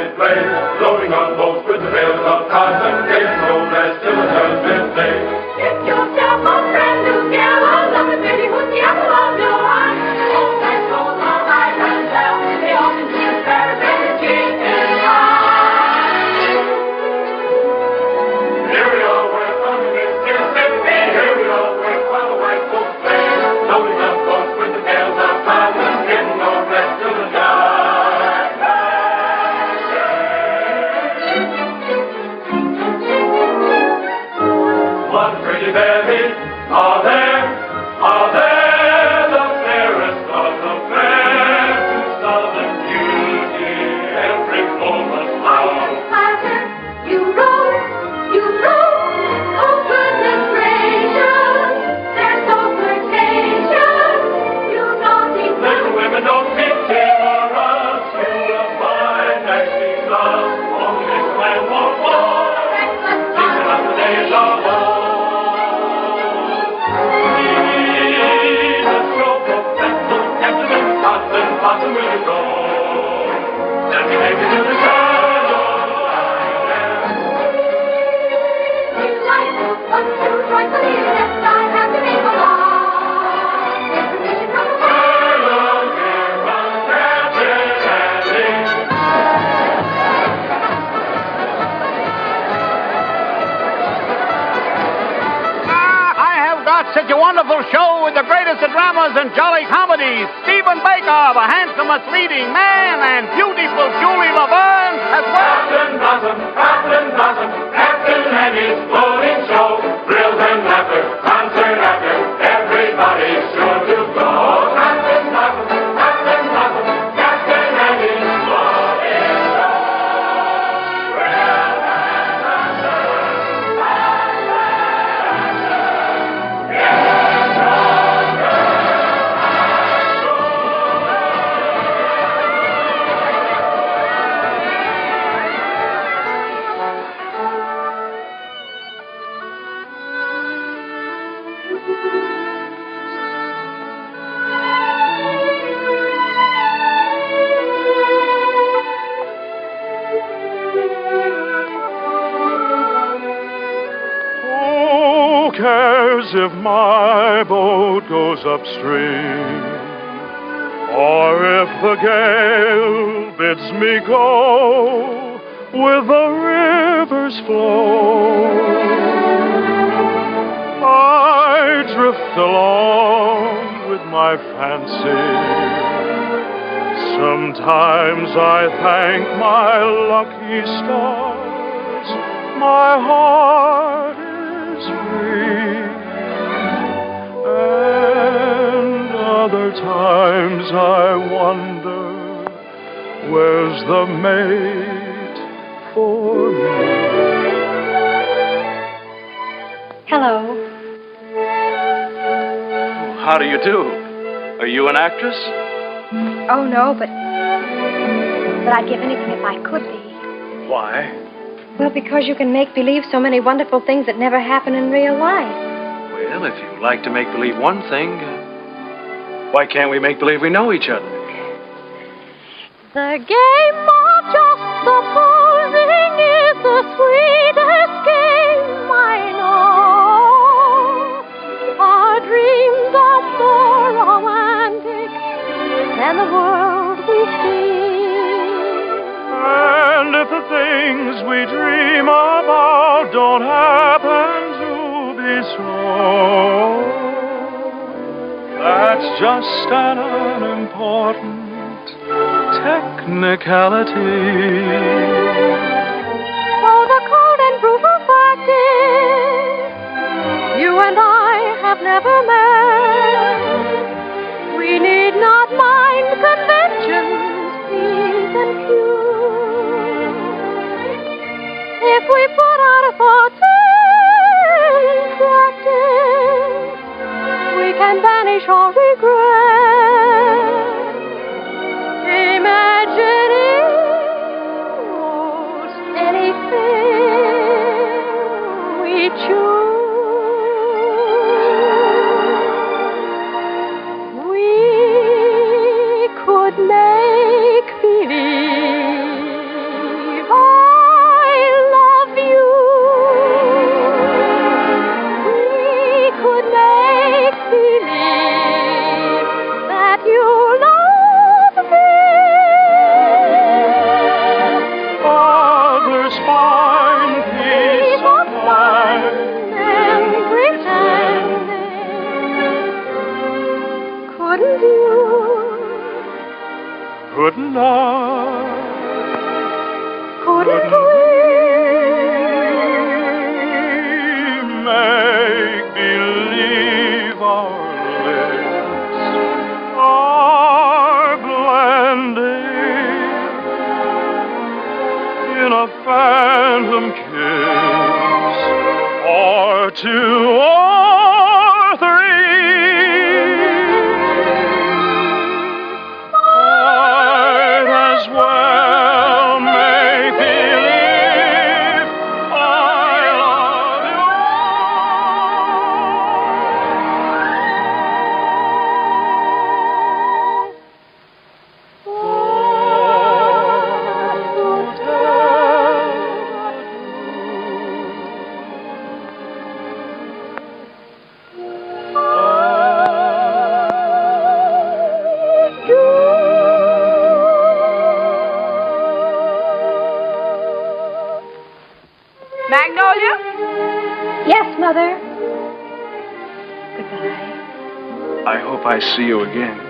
its play, loading on boats with the bales of cotton, getting no rest till the judgment day. Get yourself a brand new gal, a lovely baby with the apple of your eye. Old man goes on high and down, they often see the parrot and the chicken high. Here we all work on the Mississippi, here we all work while the white folks play, loading on boats with the bales of cotton, getting no rest till the judgment day. What pretty babies are there the fairest of the fair, who southern beauty every moment found. Father, you rose, oh goodness gracious, they're so flirtatious, you naughty Little women don't be timorous, you will find that she's lost. Only this man won't fall, these are the days of old. Bottom will you go? Let me take you to the shadow line. It's like one, two, twice a year that I have to make a law. Information from the Hello, dear, from Captain Andy. I have got such a wonderful show with the greatest of dramas and jolly comedies. Stephen Baker, the handsomest leading man, and beautiful Julie Laverne as well. Captain Blossom, Captain Andy's floating show. Thrills and laughter, concert after, everybody's sure to go. Captain Blossom, Captain Andy's floating show. Thrills and laughter, Who cares if my boat goes upstream, or if the gale bids me go with the river's flow? I drift along with my fancy. Sometimes I thank my lucky stars. My heart is free, and other times I wonder, where's the mate for me? Hello. How do you do? Are you an actress? Oh, no, but I'd give anything if I could be. Why? Well, because you can make believe so many wonderful things that never happen in real life. Well, if you like to make believe one thing, why can't we make believe we know each other? The game of just supposing is the sweetest game I know. Our dreams are more romantic than the world we see. And if the things we dream about don't happen to be so, that's just an unimportant technicality. Oh, the cold and brutal fact is, you and I have never met. We need not mind conventions, please and cue. If we put out a forte practice, we can banish all regret. Imagining most anything we choose. couldn't you? Couldn't I? Couldn't we? Make believe our lips are blending in a phantom kiss, or two or three. Might as well make believe I love you. Magnolia? Yes, Mother. Goodbye. I hope I see you again.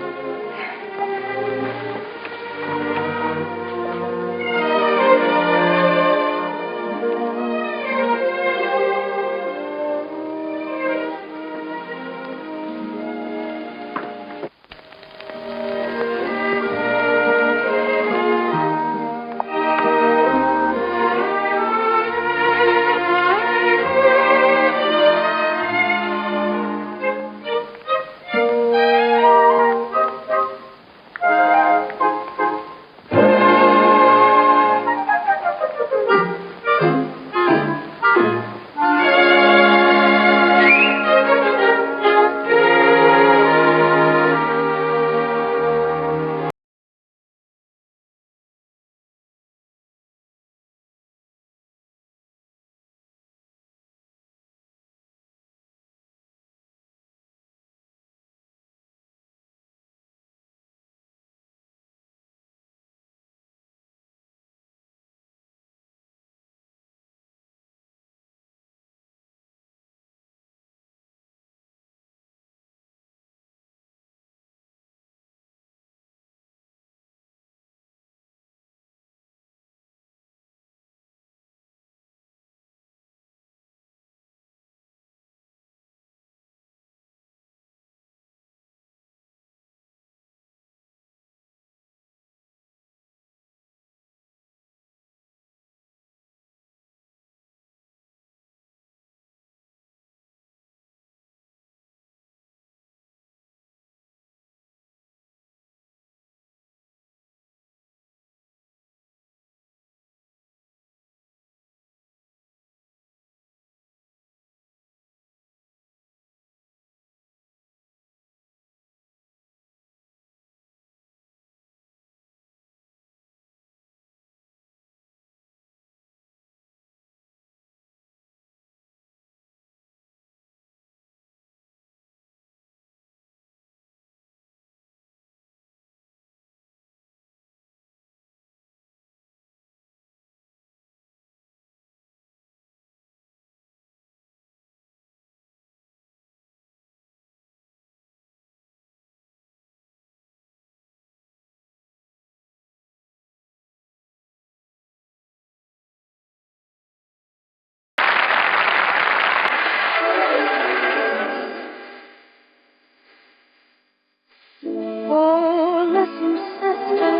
Oh, listen, sister,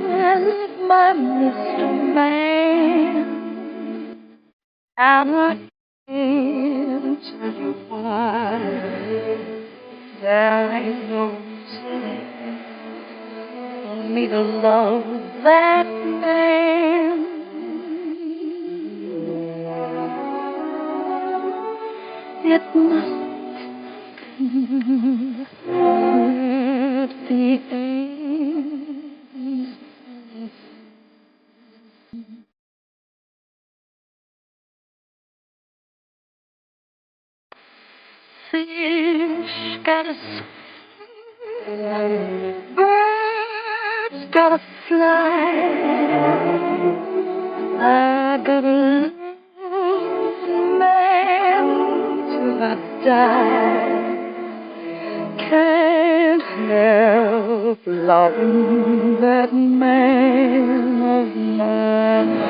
and my Mr. Man, I'm not here to tell you why. There ain't no reason for me to love that man. It must at the end. Fish gotta swim, birds gotta fly. I gotta love man till I die. help loving that man of mine.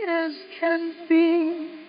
As can be.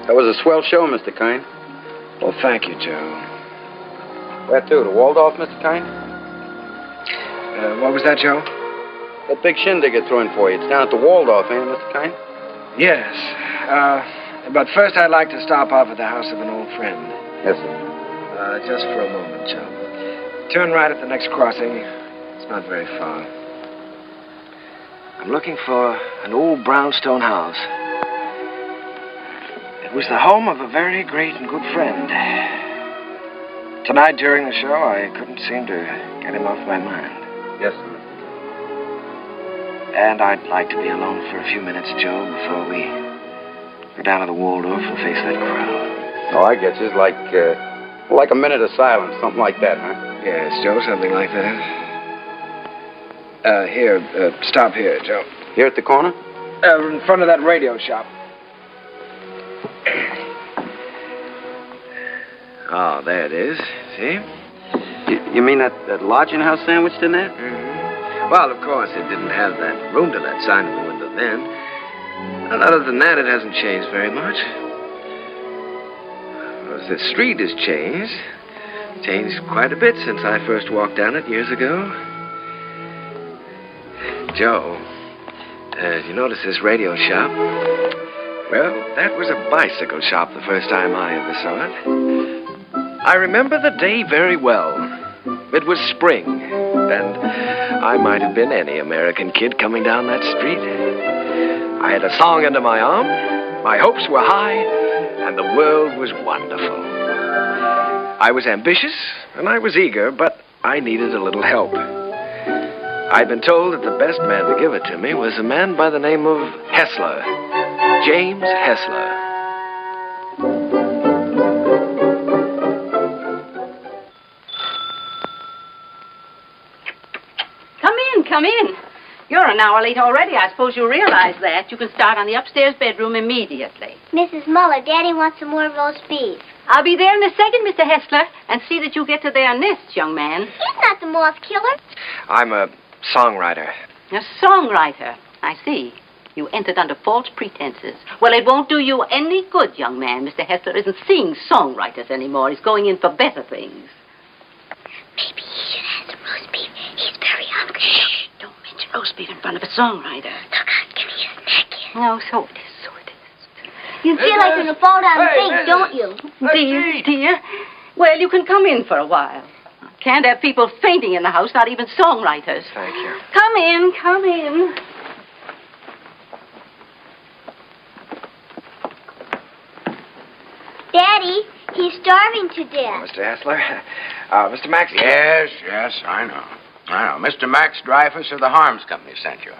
That was a swell show, Mr. Kern. Well, thank you, Joe. Where to? To Waldorf, Mr. Kern? What was that, Joe? that big shindig I threw in for you. It's down at the Waldorf, ain't it, Mr. Kine? Yes. But first I'd like to stop off at the house of an old friend. Yes, sir. Just for a moment, Joe. Turn right at the next crossing. It's not very far. I'm looking for an old brownstone house. It was the home of a very great and good friend. Tonight during the show, I couldn't seem to get him off my mind. Yes, sir. And I'd like to be alone for a few minutes, Joe, before we go down to the Waldorf and face that crowd. Oh, I get you. It's like a minute of silence, something like that, huh? Yes, Joe, something like that. Here, stop here, Joe. Here at the corner? In front of that radio shop. Oh, there it is. See? You mean that lodging house sandwiched in there? Mm-hmm. Well, of course, it didn't have that room to let sign in the window then. And other than that, it hasn't changed very much. Well, the street has changed. Changed quite a bit since I first walked down it years ago. Joe, you notice this radio shop? Well, that was a bicycle shop the first time I ever saw it. I remember the day very well. It was spring, and I might have been any American kid coming down that street. I had a song under my arm, my hopes were high, and the world was wonderful. I was ambitious, and I was eager, but I needed a little help. I'd been told that the best man to give it to me was a man by the name of Hessler, James Hessler. Come in. You're an hour late already. I suppose you realize that. You can start on the upstairs bedroom immediately. Mrs. Muller, Daddy wants some more roast beef. I'll be there in a second, Mr. Hessler, and see that you get to their nests, young man. He's not the moth killer. I'm a songwriter. A songwriter. I see. You entered under false pretenses. Well, it won't do you any good, young man. Mr. Hessler isn't seeing songwriters anymore. He's going in for better things. Maybe he should have some roast beef. He's very hungry. Shh, don't mention roast beef in front of a songwriter. Look out, give me his neck here. No, so it is. You feel like you're going to fall down and faint, don't you? Dear. Well, you can come in for a while. Can't have people fainting in the house, not even songwriters. Thank you. Come in. Daddy, he's starving to death. Mr. Hessler. Mr. Max. Yes, I know. Mr. Max Dreyfus of the Harms Company sent you.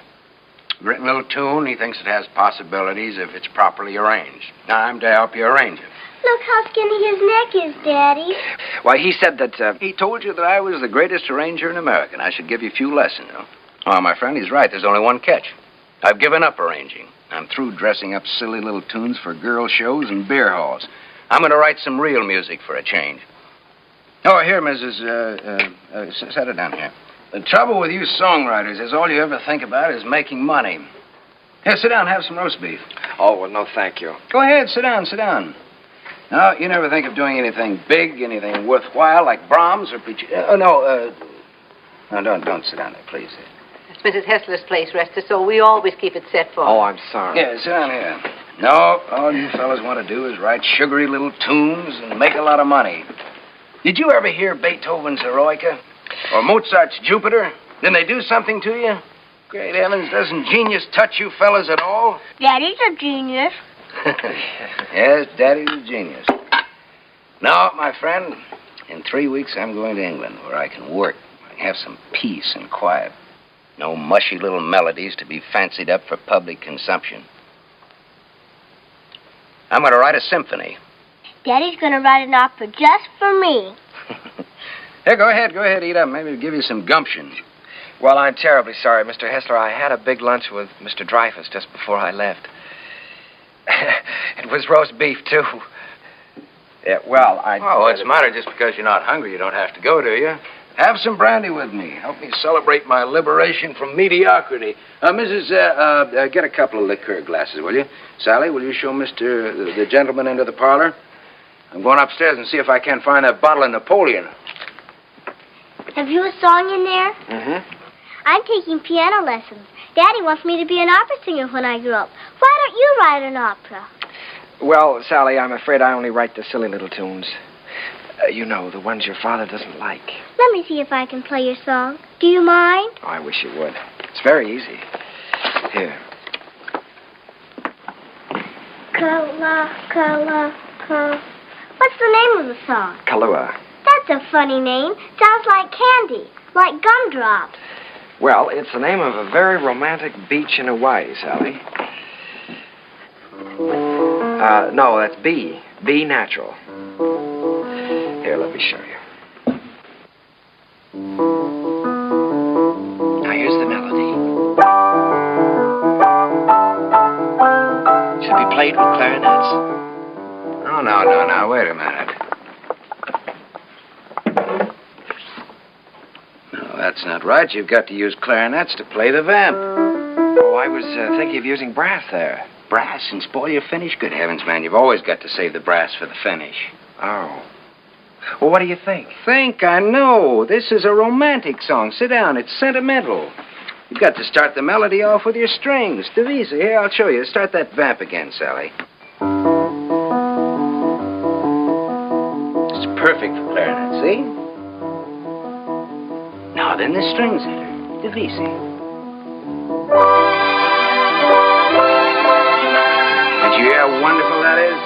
Written a little tune. He thinks it has possibilities if it's properly arranged. I'm to help you arrange it. Look how skinny his neck is, Daddy. Why, he said that, He told you that I was the greatest arranger in America, and I should give you a few lessons, Oh, my friend, he's right. There's only one catch. I've given up arranging. I'm through dressing up silly little tunes for girl shows and beer halls. I'm going to write some real music for a change. Oh, here, Mrs. Set it down here. The trouble with you songwriters is all you ever think about is making money. Here, sit down, have some roast beef. Oh, well, no, thank you. Go ahead, sit down. No, you never think of doing anything big, anything worthwhile, like Brahms or Puccini. No, don't sit down there, please. It's Mrs. Hessler's place, Rester, so we always keep it set for her. Oh, I'm sorry. Yeah, sit down here. No, all you fellas want to do is write sugary little tunes and make a lot of money. Did you ever hear Beethoven's Eroica? Or Mozart's Jupiter? Didn't they do something to you? Great heavens, doesn't genius touch you fellas at all? Daddy's a genius. Yes, Daddy's a genius. No, my friend, in 3 weeks I'm going to England where I can work. I have some peace and quiet. No mushy little melodies to be fancied up for public consumption. I'm going to write a symphony. Daddy's going to write an opera just for me. Here, go ahead, eat up. Maybe it'll give you some gumption. Well, I'm terribly sorry, Mr. Hessler. I had a big lunch with Mr. Dreyfus just before I left. It was roast beef, too. Yeah, well, Oh, what's the matter? Just because you're not hungry, you don't have to go, do you? Have some brandy with me. Help me celebrate my liberation from mediocrity. Mrs., get a couple of liqueur glasses, will you? Sally, will you show the gentleman into the parlor? I'm going upstairs and see if I can find that bottle of Napoleon. Have you a song in there? Mm-hmm. I'm taking piano lessons. Daddy wants me to be an opera singer when I grow up. Why don't you write an opera? Well, Sally, I'm afraid I only write the silly little tunes. You know, the ones your father doesn't like. Let me see if I can play your song. Do you mind? Oh, I wish you would. It's very easy. Here. What's the name of the song? Kahlua. That's a funny name. Sounds like candy, like gumdrops. Well, it's the name of a very romantic beach in Hawaii, Sally. No, that's B. B natural. Here, let me show you. Now, here's the melody. Should be played with clarinets. Oh, no. Wait a minute. No, that's not right. You've got to use clarinets to play the vamp. Oh, I was thinking of using brass there. Brass and spoil your finish? Good heavens, man. You've always got to save the brass for the finish. Oh. Well, what do you think? I know. This is a romantic song. Sit down. It's sentimental. You've got to start the melody off with your strings. Divisa, here, I'll show you. Start that vamp again, Sally. It's perfect for clarinet, see? Now then, the strings enter. Divisa. Did you hear how wonderful that is?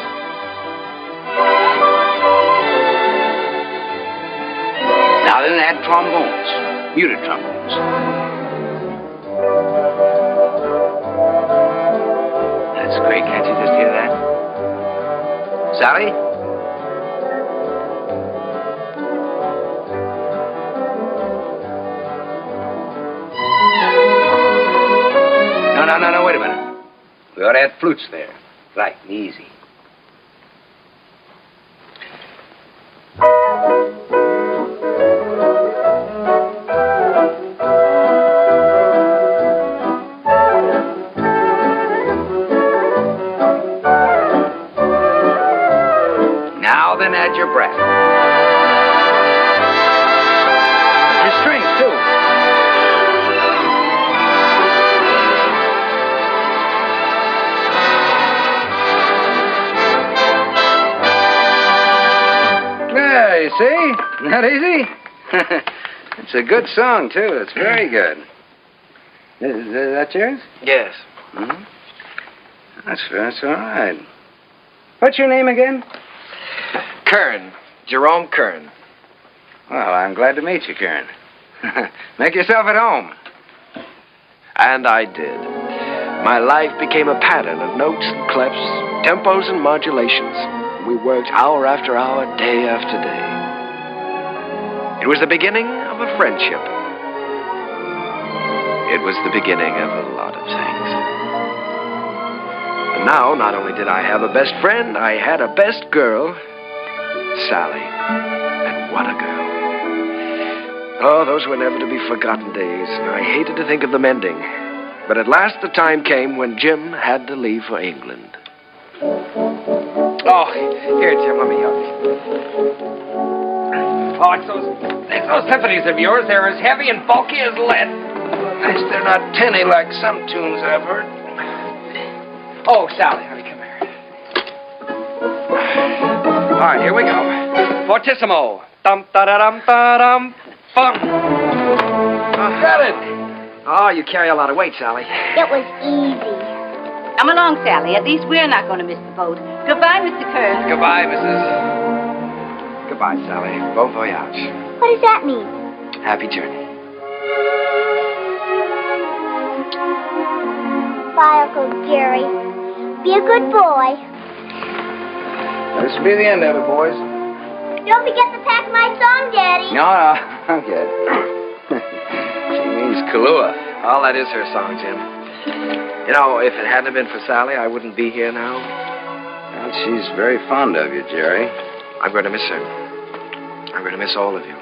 Now then, add trombones, muted trombones. That's great. Can't you just hear that? Sally? No, wait a minute. We ought to add flutes there. Right, easy. Now then, add your breath. Your strings, too. You see? Not easy? It's a good song, too. It's very good. Is that yours? Yes. Mm-hmm. That's all right. What's your name again? Kern. Jerome Kern. Well, I'm glad to meet you, Kern. Make yourself at home. And I did. My life became a pattern of notes and clefs, tempos and modulations. We worked hour after hour, day after day. It was the beginning of a friendship. It was the beginning of a lot of things. And now, not only did I have a best friend, I had a best girl, Sally. And what a girl. Oh, those were never to be forgotten days. I hated to think of them ending. But at last the time came when Jim had to leave for England. Oh, here, Jim, let me help you. Oh, it's those symphonies of yours. They're as heavy and bulky as lead. Nice, they're not tinny like some tunes I've heard. Oh, Sally, honey, come here. All right, here we go. Fortissimo. Dum-da-da-dum-da-dum. Bum. Got it. Oh, you carry a lot of weight, Sally. It was easy. Come along, Sally. At least we're not going to miss the boat. Goodbye, Mr. Kern. Goodbye, Mrs. Goodbye, Sally. Bon voyage. What does that mean? Happy journey. Bye, Uncle Jerry. Be a good boy. This will be the end of it, boys. Don't forget to pack my song, Daddy. No, I'm good. She means Kahlua. All that is her song, Jim. You know, if it hadn't been for Sally, I wouldn't be here now. Well, she's very fond of you, Jerry. I'm going to miss her. I'm going to miss all of you.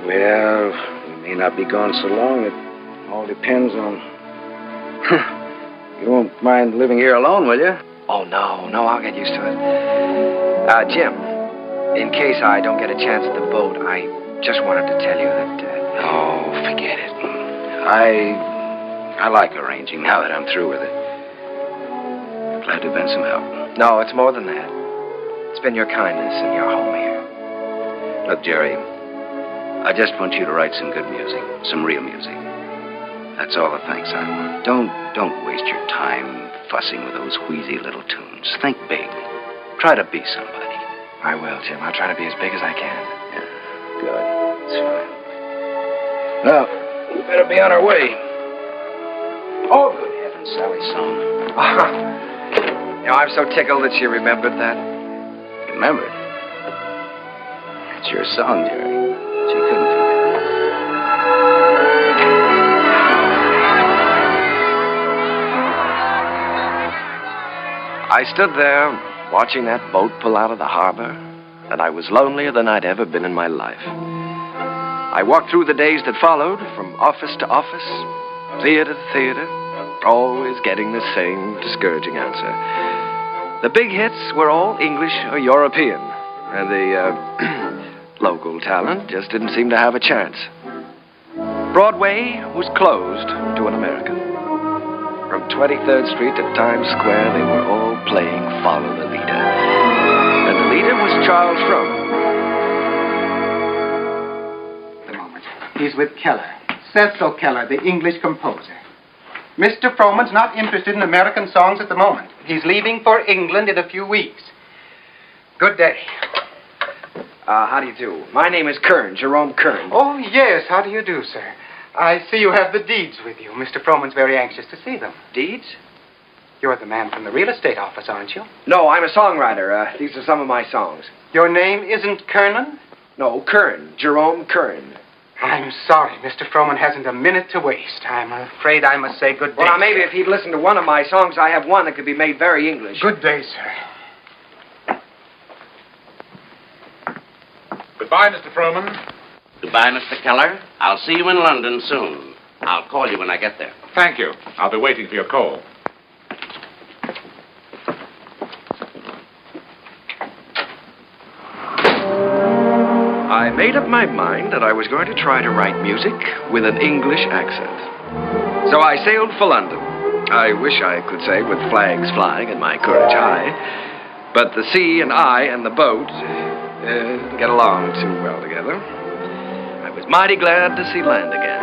Well, we may not be gone so long. It all depends on... You won't mind living here alone, will you? Oh, no, I'll get used to it. Jim, in case I don't get a chance at the boat, I just wanted to tell you that... Oh, forget it. I like arranging now that I'm through with it. Glad to have been some help. No, it's more than that. It's been your kindness and your home here. Look, Jerry, I just want you to write some good music, some real music. That's all the thanks I want. Don't waste your time fussing with those wheezy little tunes. Think big. Try to be somebody. I will, Jim. I'll try to be as big as I can. Yeah, good. That's fine. Well, we better be on our way. Oh, good heavens, Sally's song. You know, I'm so tickled that she remembered that. Remembered? It's your song, Jerry. She couldn't forget. I stood there watching that boat pull out of the harbor, and I was lonelier than I'd ever been in my life. I walked through the days that followed, from office to office, theater to theater, always getting the same discouraging answer. The big hits were all English or European, and the local talent just didn't seem to have a chance. Broadway was closed to an American. From 23rd Street to Times Square, they were all playing Follow the Leader. And the leader was Charles Fromm. The moment. He's with Keller. Cecil Keller, the English composer. Mr. Froman's not interested in American songs at the moment. He's leaving for England in a few weeks. Good day. How do you do? My name is Kern, Jerome Kern. Oh, yes. How do you do, sir? I see you have the deeds with you. Mr. Froman's very anxious to see them. Deeds? You're the man from the real estate office, aren't you? No, I'm a songwriter. These are some of my songs. Your name isn't Kernan? No, Kern, Jerome Kern. I'm sorry. Mr. Froman hasn't a minute to waste. I'm afraid I must say good day. Well, now, maybe if he'd listened to one of my songs, I have one that could be made very English. Good day, sir. Goodbye, Mr. Froman. Goodbye, Mr. Keller. I'll see you in London soon. I'll call you when I get there. Thank you. I'll be waiting for your call. I made up my mind that I was going to try to write music with an English accent. So I sailed for London. I wish I could say with flags flying and my courage high. But the sea and I and the boat didn't get along too well together. I was mighty glad to see land again.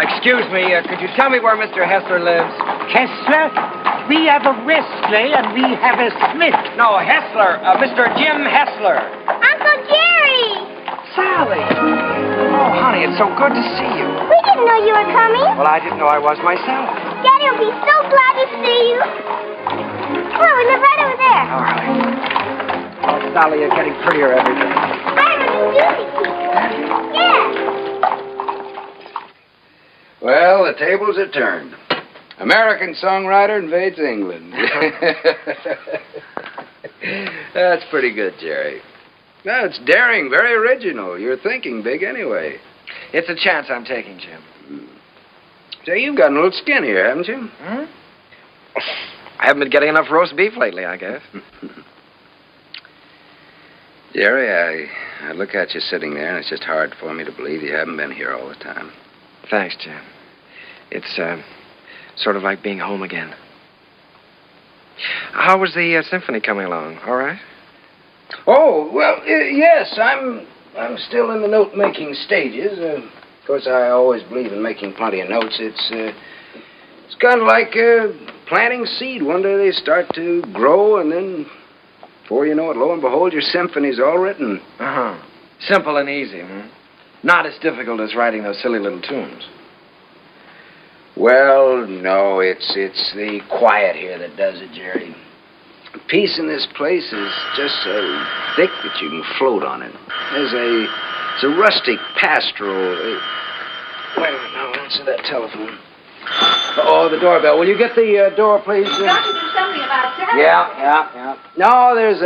Excuse me, could you tell me where Mr. Hessler lives? Hessler? We have a Wesley and we have a Smith. No, Hessler. Mr. Jim Hessler. Uncle Jerry! Sally. Oh, honey, it's so good to see you. We didn't know you were coming. Well, I didn't know I was myself. Daddy will be so glad to see you. Come on, we live right over there. All right. Oh, Sally, you're getting prettier every day. I have a new music teacher. Yeah. Well, the tables are turned. American songwriter invades England. That's pretty good, Jerry. No, it's daring, very original. You're thinking big anyway. It's a chance I'm taking, Jim. Say, you've gotten a little skinnier, haven't you? Hmm? I haven't been getting enough roast beef lately, I guess. Jerry, I look at you sitting there, and it's just hard for me to believe you haven't been here all the time. Thanks, Jim. It's sort of like being home again. How was the symphony coming along? All right? Oh, well, yes, I'm still in the note-making stages. Of course, I always believe in making plenty of notes. It's kind of like planting seed. One day they start to grow, and then, before you know it, lo and behold, your symphony's all written. Uh-huh. Simple and easy, hmm? Not as difficult as writing those silly little tunes. Well, no, it's the quiet here that does it, Jerry. Peace in this place is just so thick that you can float on it. It's a rustic pastoral. Wait a minute, now, answer that telephone. Oh, the doorbell. Will you get the door, please? You've got to do something Yeah. No, there's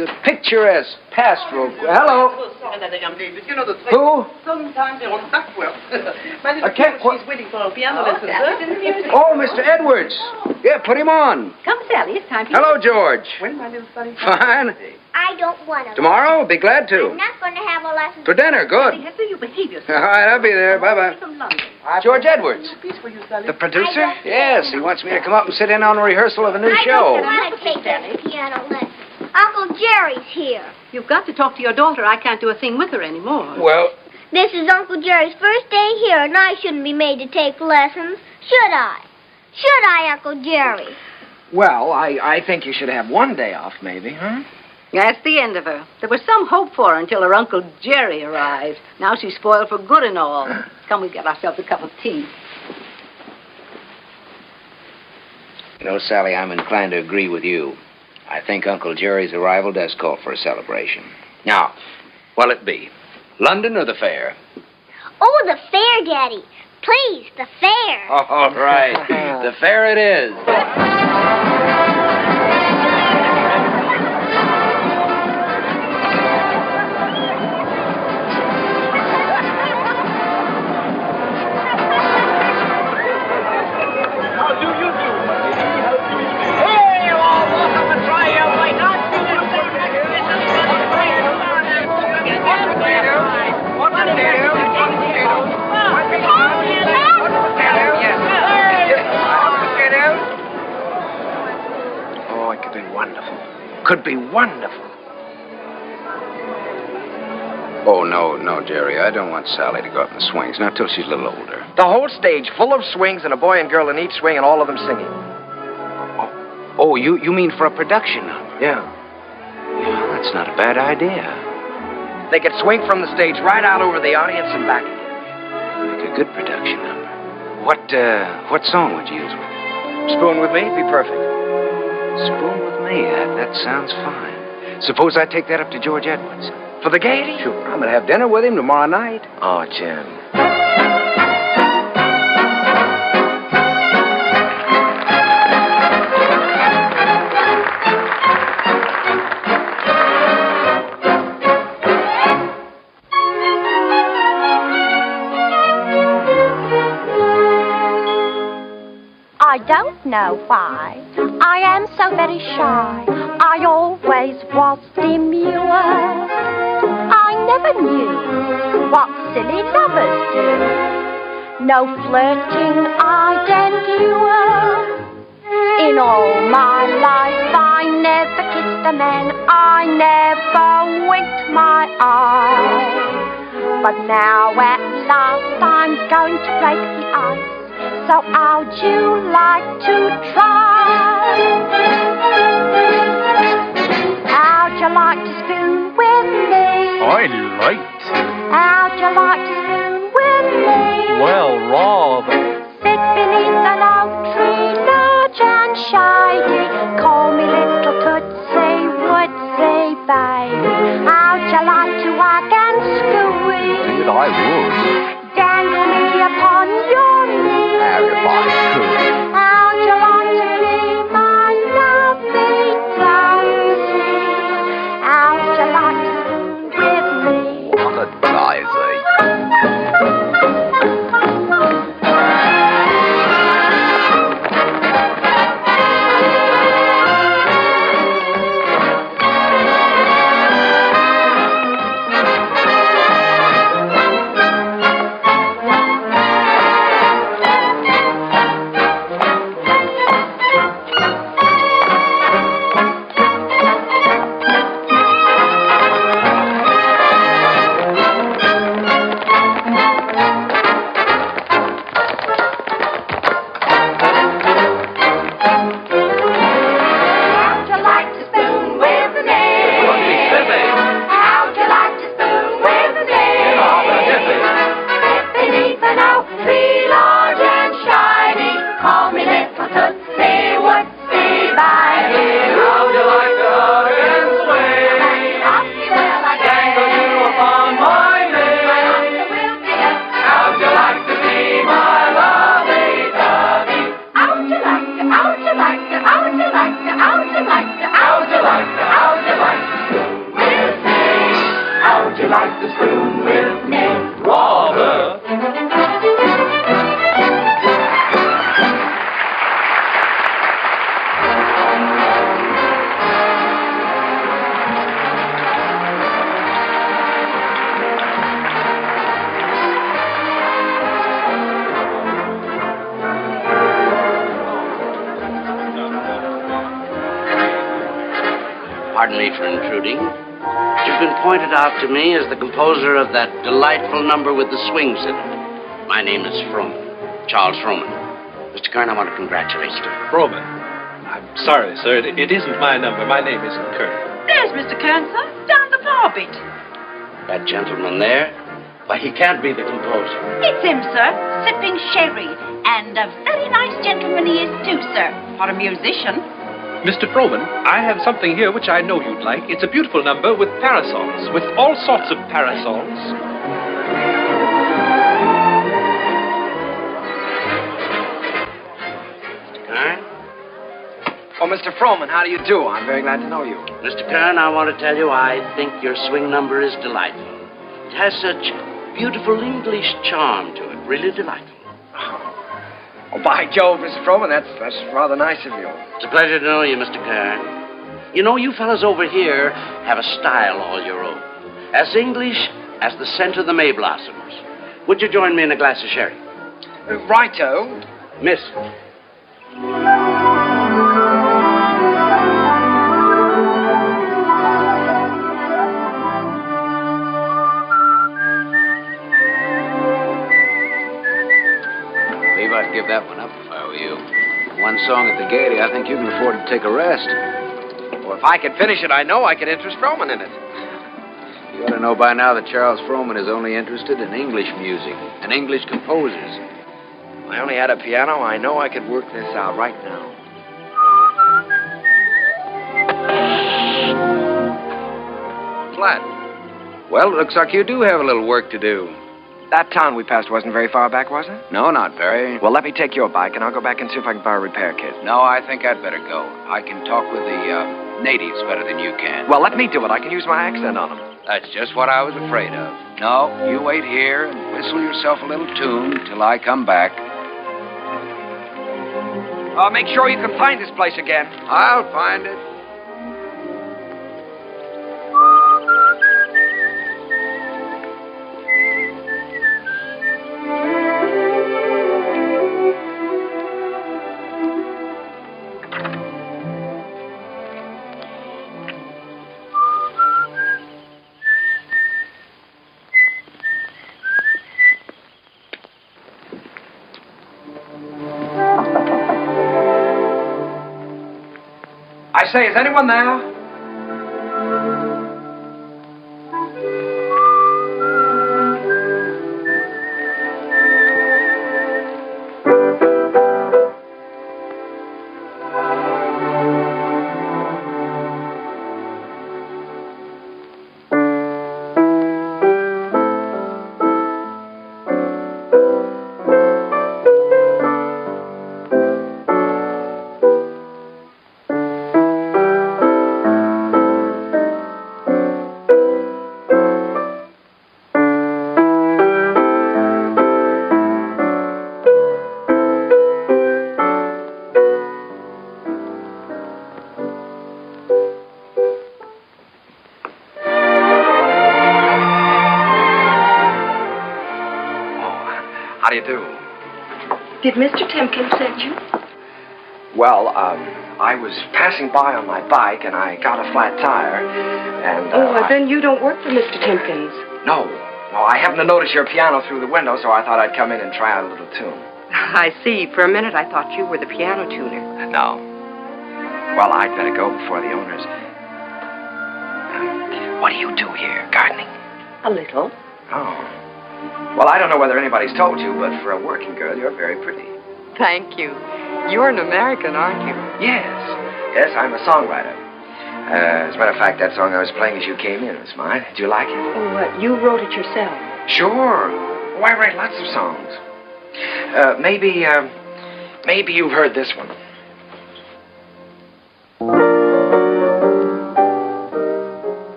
a picturesque pastoral. Hello. Who? I can't. She's waiting for a piano lesson, sir. Oh, Mr. Edwards. Yeah, put him on. Come, Sally, it's time for Hello, George. When my little study? Fine. I don't want to. Tomorrow? Be glad to. I'm not going to have a lesson. For dinner, good. Hester, you behave yourself. All right, I'll be there. Bye-bye. From London. George Edwards. The producer? Yes, he wants me to come up and sit in on a rehearsal of a new I show. don't want to take that piano lesson. Uncle Jerry's here. You've got to talk to your daughter. I can't do a thing with her anymore. Well, This is Uncle Jerry's first day here, and I shouldn't be made to take lessons, should I? Should I, Uncle Jerry? I think you should have one day off, maybe, huh? That's the end of her. There was some hope for her until her Uncle Jerry arrived. Now she's spoiled for good and all. Come, we get ourselves a cup of tea. You know, Sally, I'm inclined to agree with you. I think Uncle Jerry's arrival does call for a celebration. Now, what'll it be? London or the fair? Oh, the fair, Daddy. Please, the fair. All right. The fair it is. Oh, it could be wonderful. Could be wonderful. Oh, no, Jerry. I don't want Sally to go up in the swings, not till she's a little older. The whole stage full of swings and a boy and girl in each swing and all of them singing. Oh, you mean for a production number? Yeah. Yeah, that's not a bad idea. They could swing from the stage right out over the audience and back again. Make a good production number. What song would you use with it? Spoon with me, be perfect. Spoon with me. That sounds fine. Suppose I take that up to George Edwards. For the gaiety? Sure. I'm going to have dinner with him tomorrow night. Oh, Jim. I don't know why I am so very shy. I always was demure. I never knew what silly lovers do. No flirting I'd endure. In all my life I never kissed a man. I never winked my eye. But now at last I'm going to break the ice. So how'd you like to try? How'd you like to spoon with me? I'd like to. How'd you like to spoon with me? Well, rather. Sit beneath an oak tree, large and shady. Call me little Tootsie Woodsy baby. How'd you like to wag and squeeze? Indeed, I would. Dangle me upon your knee. Have if I could. How'd you like to be my lovely Daisy? How'd you like to spoon with me? What a daisy. Pardon me for intruding. You've been pointed out to me as the composer of that delightful number with the swings in it. My name is Froman, Charles Froman. Mr. Kern, I want to congratulate you. Froman? I'm sorry, sir. It isn't my number. My name isn't Kern. There's Mr. Kern, sir, down the bar bit. That gentleman there? Why, he can't be the composer. It's him, sir, sipping sherry. And a very nice gentleman he is, too, sir, for a musician. Mr. Froman, I have something here which I know you'd like. It's a beautiful number with parasols, with all sorts of parasols. Mr. Kern? Oh, Mr. Froman, how do you do? I'm very glad to know you. Mr. Kern, I want to tell you I think your swing number is delightful. It has such beautiful English charm to it, really delightful. Oh, by Jove, Mr. Froman, that's rather nice of you. It's a pleasure to know you, Mr. Kern. You know, you fellas over here have a style all your own. As English as the scent of the May blossoms. Would you join me in a glass of sherry? Righto. Miss. I'd give that one up if I were you. One song at the Gaiety, I think you can afford to take a rest. Well, if I could finish it, I know I could interest Froman in it. You ought to know by now that Charles Froman is only interested in English music and English composers. If I only had a piano, I know I could work this out right now. Flat. Well, it looks like you do have a little work to do. That town we passed wasn't very far back, was it? No, not very. Well, let me take your bike, and I'll go back and see if I can borrow a repair kit. No, I think I'd better go. I can talk with the natives better than you can. Well, let me do it. I can use my accent on them. That's just what I was afraid of. No, you wait here and whistle yourself a little tune till I come back. Make sure you can find this place again. I'll find it. I say, is anyone there? How do you do? Did Mr. Timkins send you? Well, I was passing by on my bike, and I got a flat tire, and... Then you don't work for Mr. Timkins. No, I happened to notice your piano through the window, so I thought I'd come in and try out a little tune. I see. For a minute, I thought you were the piano tuner. No. Well, I'd better go before the owners... what do you do here? Gardening? A little. Oh. Well, I don't know whether anybody's told you, but for a working girl, you're very pretty. Thank you. You're an American, aren't you? Yes, I'm a songwriter. As a matter of fact, that song I was playing as you came in was mine. Did you like it? Oh, you wrote it yourself? Sure. Oh, I write lots of songs. Maybe you've heard this one.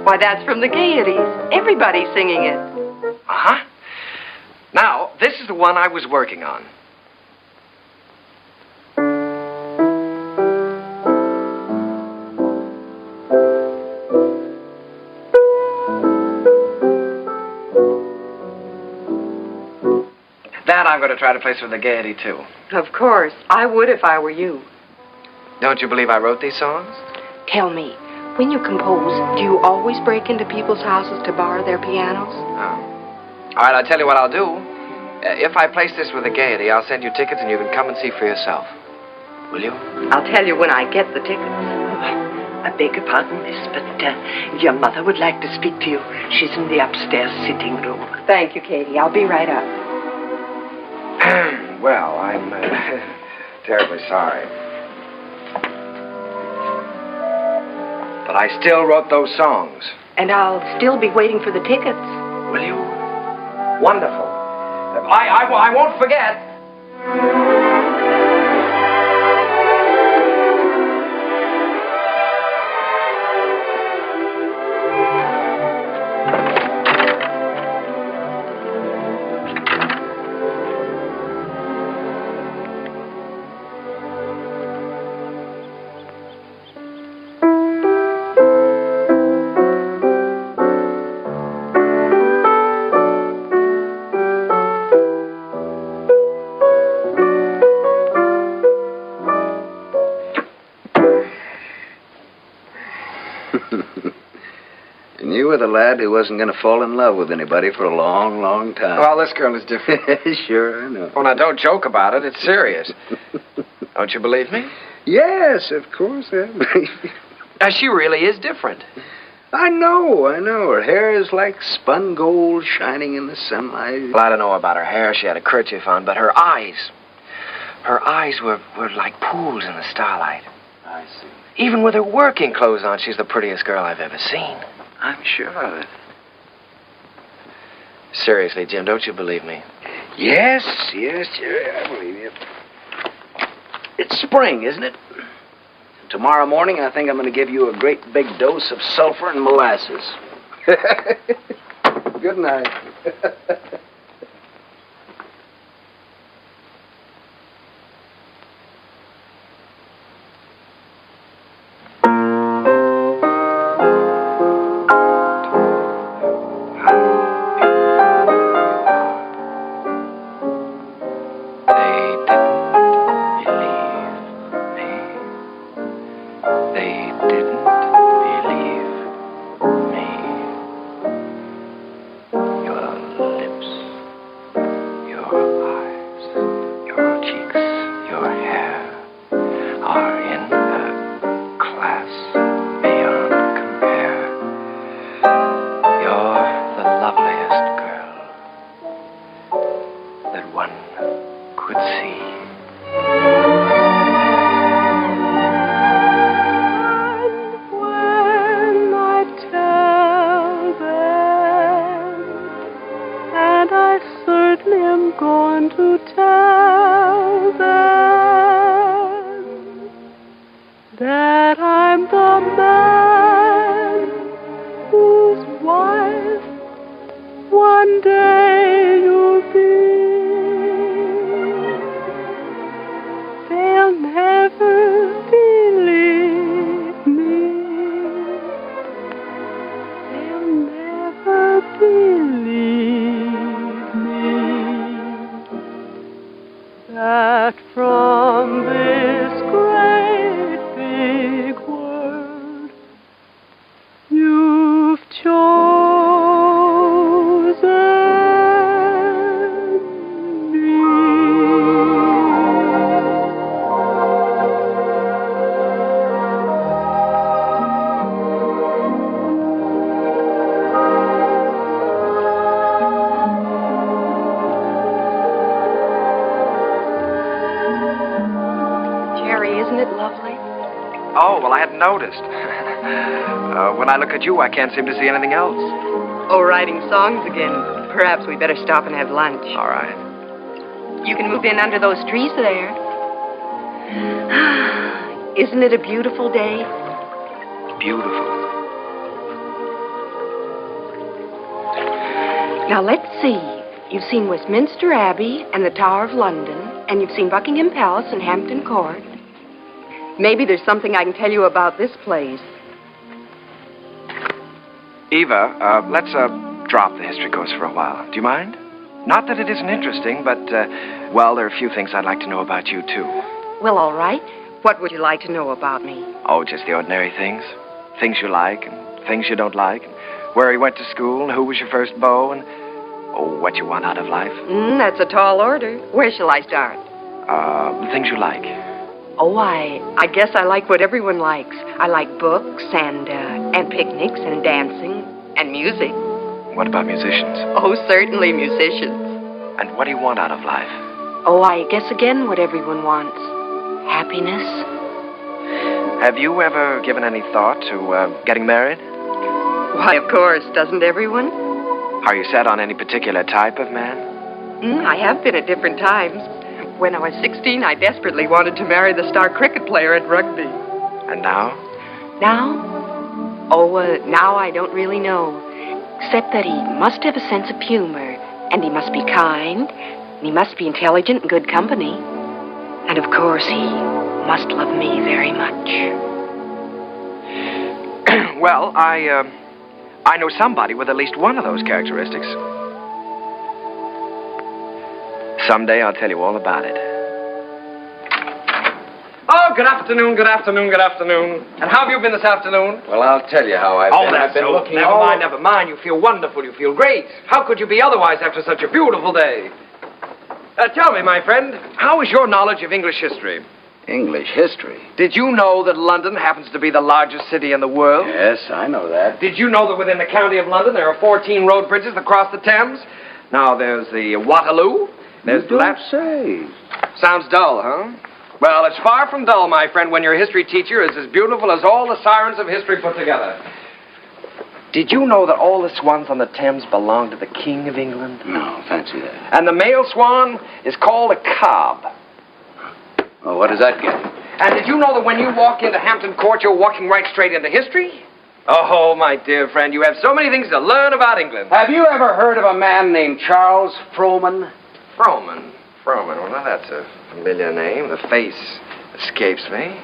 Why, that's from the Gaieties. Everybody's singing it. Uh-huh. Now, this is the one I was working on. That I'm going to try to place for the Gaiety, too. Of course. I would if I were you. Don't you believe I wrote these songs? Tell me, When you compose, do you always break into people's houses to borrow their pianos? All right, I'll tell you what I'll do. If I place this with the Gaiety, I'll send you tickets and you can come and see for yourself. Will you? I'll tell you when I get the tickets. I beg your pardon, miss, but your mother would like to speak to you. She's in the upstairs sitting room. Thank you, Katie. I'll be right up. Well, I'm terribly sorry. But I still wrote those songs. And I'll still be waiting for the tickets. Will you? Wonderful. I won't forget. And you were the lad who wasn't going to fall in love with anybody for a long, long time. Well, this girl is different. Sure, I know. Oh, now, don't joke about it. It's serious. Don't you believe me? Yes, of course I believe you. Now, she really is different. I know. Her hair is like spun gold shining in the sunlight. Well, I don't know about her hair. She had a kerchief on, but her eyes were like pools in the starlight. I see. Even with her working clothes on, she's the prettiest girl I've ever seen. I'm sure of it. Seriously, Jim, don't you believe me? Yes, Jerry, I believe you. It's spring, isn't it? Tomorrow morning, I think I'm going to give you a great big dose of sulfur and molasses. Good night. Noticed. When I look at you, I can't seem to see anything else. Oh, writing songs again. Perhaps we better stop and have lunch. All right. You can move in under those trees there. Isn't it a beautiful day? Beautiful. Now, let's see. You've seen Westminster Abbey and the Tower of London, and you've seen Buckingham Palace and Hampton Court. Maybe there's something I can tell you about this place. Eva, let's drop the history course for a while. Do you mind? Not that it isn't interesting, but, well, there are a few things I'd like to know about you, too. Well, all right. What would you like to know about me? Oh, just the ordinary things. things you like and things you don't like, and where you went to school, and who was your first beau, and what you want out of life. That's a tall order. Where shall I start? The things you like. Oh, I guess I like what everyone likes. I like books and picnics and dancing and music. What about musicians? Oh, certainly musicians. And what do you want out of life? Oh, I guess again what everyone wants. Happiness. Have you ever given any thought to getting married? Why, of course, doesn't everyone? Are you set on any particular type of man? I have been at different times. When I was 16, I desperately wanted to marry the star cricket player at rugby. And now? Now? Oh, now I don't really know. Except that he must have a sense of humor, and he must be kind, and he must be intelligent and good company. And of course, he must love me very much. Well, I know somebody with at least one of those characteristics. Someday I'll tell you all about it. Oh, good afternoon, good afternoon, good afternoon. And how have you been this afternoon? Well, I'll tell you how I've been. That's I've been so. looking Never all... mind, never mind. You feel wonderful. You feel great. How could you be otherwise after such a beautiful day? Tell me, my friend, how is your knowledge of English history? English history? Did you know that London happens to be the largest city in the world? Yes, I know that. Did you know that within the county of London there are 14 road bridges that cross the Thames? Now, there's the Waterloo. There's You don't say. Sounds dull, huh? Well, it's far from dull, my friend, when your history teacher is as beautiful as all the sirens of history put together. Did you know that all the swans on the Thames belong to the King of England? No, fancy that. And the male swan is called a cob. Well, what does that get? And did you know that when you walk into Hampton Court, you're walking right straight into history? Oh, my dear friend, you have so many things to learn about England. Have you ever heard of a man named Charles Frohman? Frohman. Well, now that's a familiar name. The face escapes me.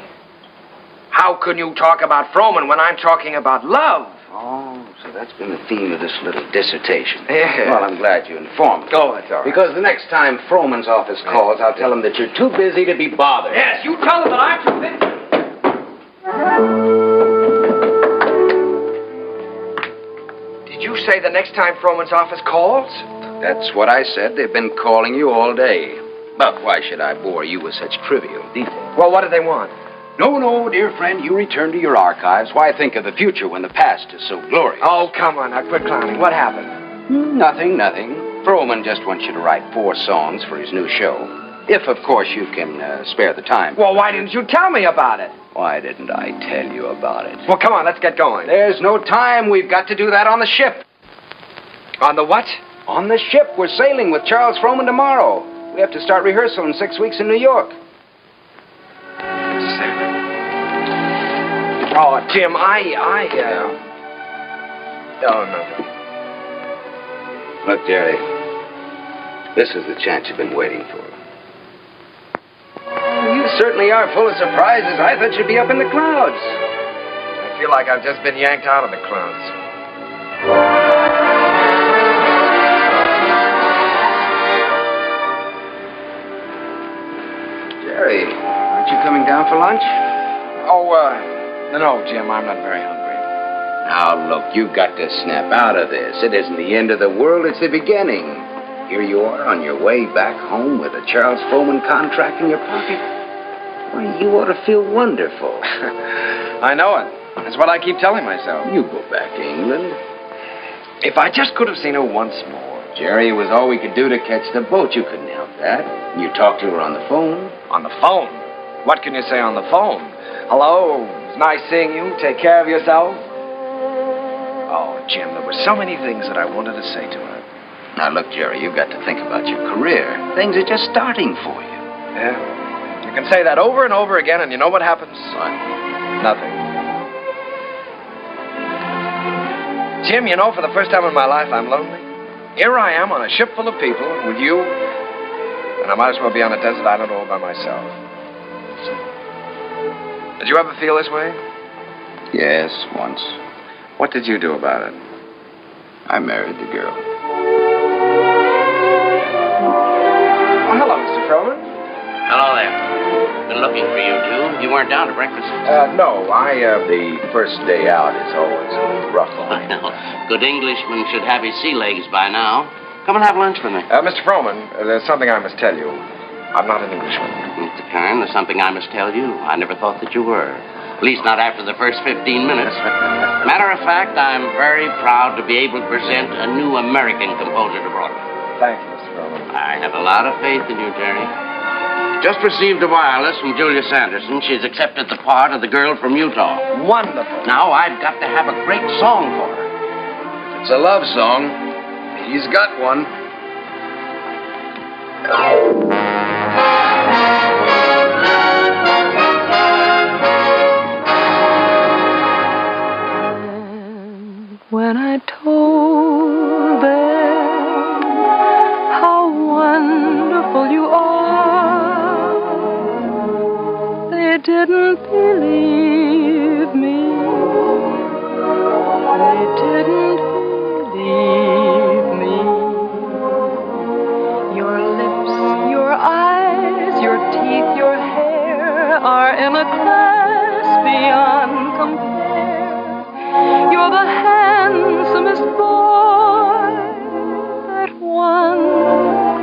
How can you talk about Frohman when I'm talking about love? Oh, so that's been the theme of this little dissertation. Yeah. Well, I'm glad you informed me. Oh, that's all right. Because the next time Frohman's office calls, I'll tell him that you're too busy to be bothered. Yes, you tell him that I'm too busy. Did you say the next time Frohman's office calls? That's what I said. They've been calling you all day. But why should I bore you with such trivial details? Well, what do they want? No, dear friend, you return to your archives. Why think of the future when the past is so glorious? Oh, come on, now quit clowning. What happened? Nothing. Frohman just wants you to write 4 songs for his new show. If, of course, you can spare the time. Well, why didn't you tell me about it? Why didn't I tell you about it? Well, come on, let's get going. There's no time. We've got to do that on the ship. On the what? On the ship. We're sailing with Charles Frohman tomorrow. We have to start rehearsal in 6 weeks in New York. Oh, Jim, Oh, nothing. Look, Jerry, this is the chance you've been waiting for. You certainly are full of surprises. I thought you'd be up in the clouds. I feel like I've just been yanked out of the clouds. Jerry, aren't you coming down for lunch? No, Jim, I'm not very hungry. Now, look, you've got to snap out of this. It isn't the end of the world, it's the beginning. Here you are on your way back home with a Charles Frohman contract in your pocket. Why, you ought to feel wonderful. I know it. That's what I keep telling myself. You go back to England. If I just could have seen her once more. Jerry, it was all we could do to catch the boat. You couldn't help that. You talked to her on the phone. On the phone? What can you say on the phone? Hello, it's nice seeing you. Take care of yourself. Oh, Jim, there were so many things that I wanted to say to her. Now, look, Jerry, you've got to think about your career. Things are just starting for you. Yeah? You can say that over and over again, and you know what happens? What? Nothing. Jim, you know, for the first time in my life, I'm lonely. Here I am on a ship full of people with you, and I might as well be on a desert island all by myself. Did you ever feel this way? Yes, once. What did you do about it? I married the girl. Oh, hello, Mr. Frohman. Hello there. Been looking for you two. You weren't down to breakfast. No, the first day out is always a little rough on me. I know. Good Englishman should have his sea legs by now. Come and have lunch with me. Mr. Froman, there's something I must tell you. I'm not an Englishman. Mr. Kern, there's something I must tell you. I never thought that you were. At least not after the first 15 minutes. Matter of fact, I'm very proud to be able to present a new American composer to Broadway. Thank you, Mr. Froman. I have a lot of faith in you, Jerry. Just received a wireless from Julia Sanderson. She's accepted the part of the girl from Utah. Wonderful. Now I've got to have a great song for her. If it's a love song, he's got one. When I told them how wonderful you are, they didn't believe me. They didn't believe me. Your lips, your eyes, your teeth, your hair are in a class beyond compare. You're the handsomest boy that one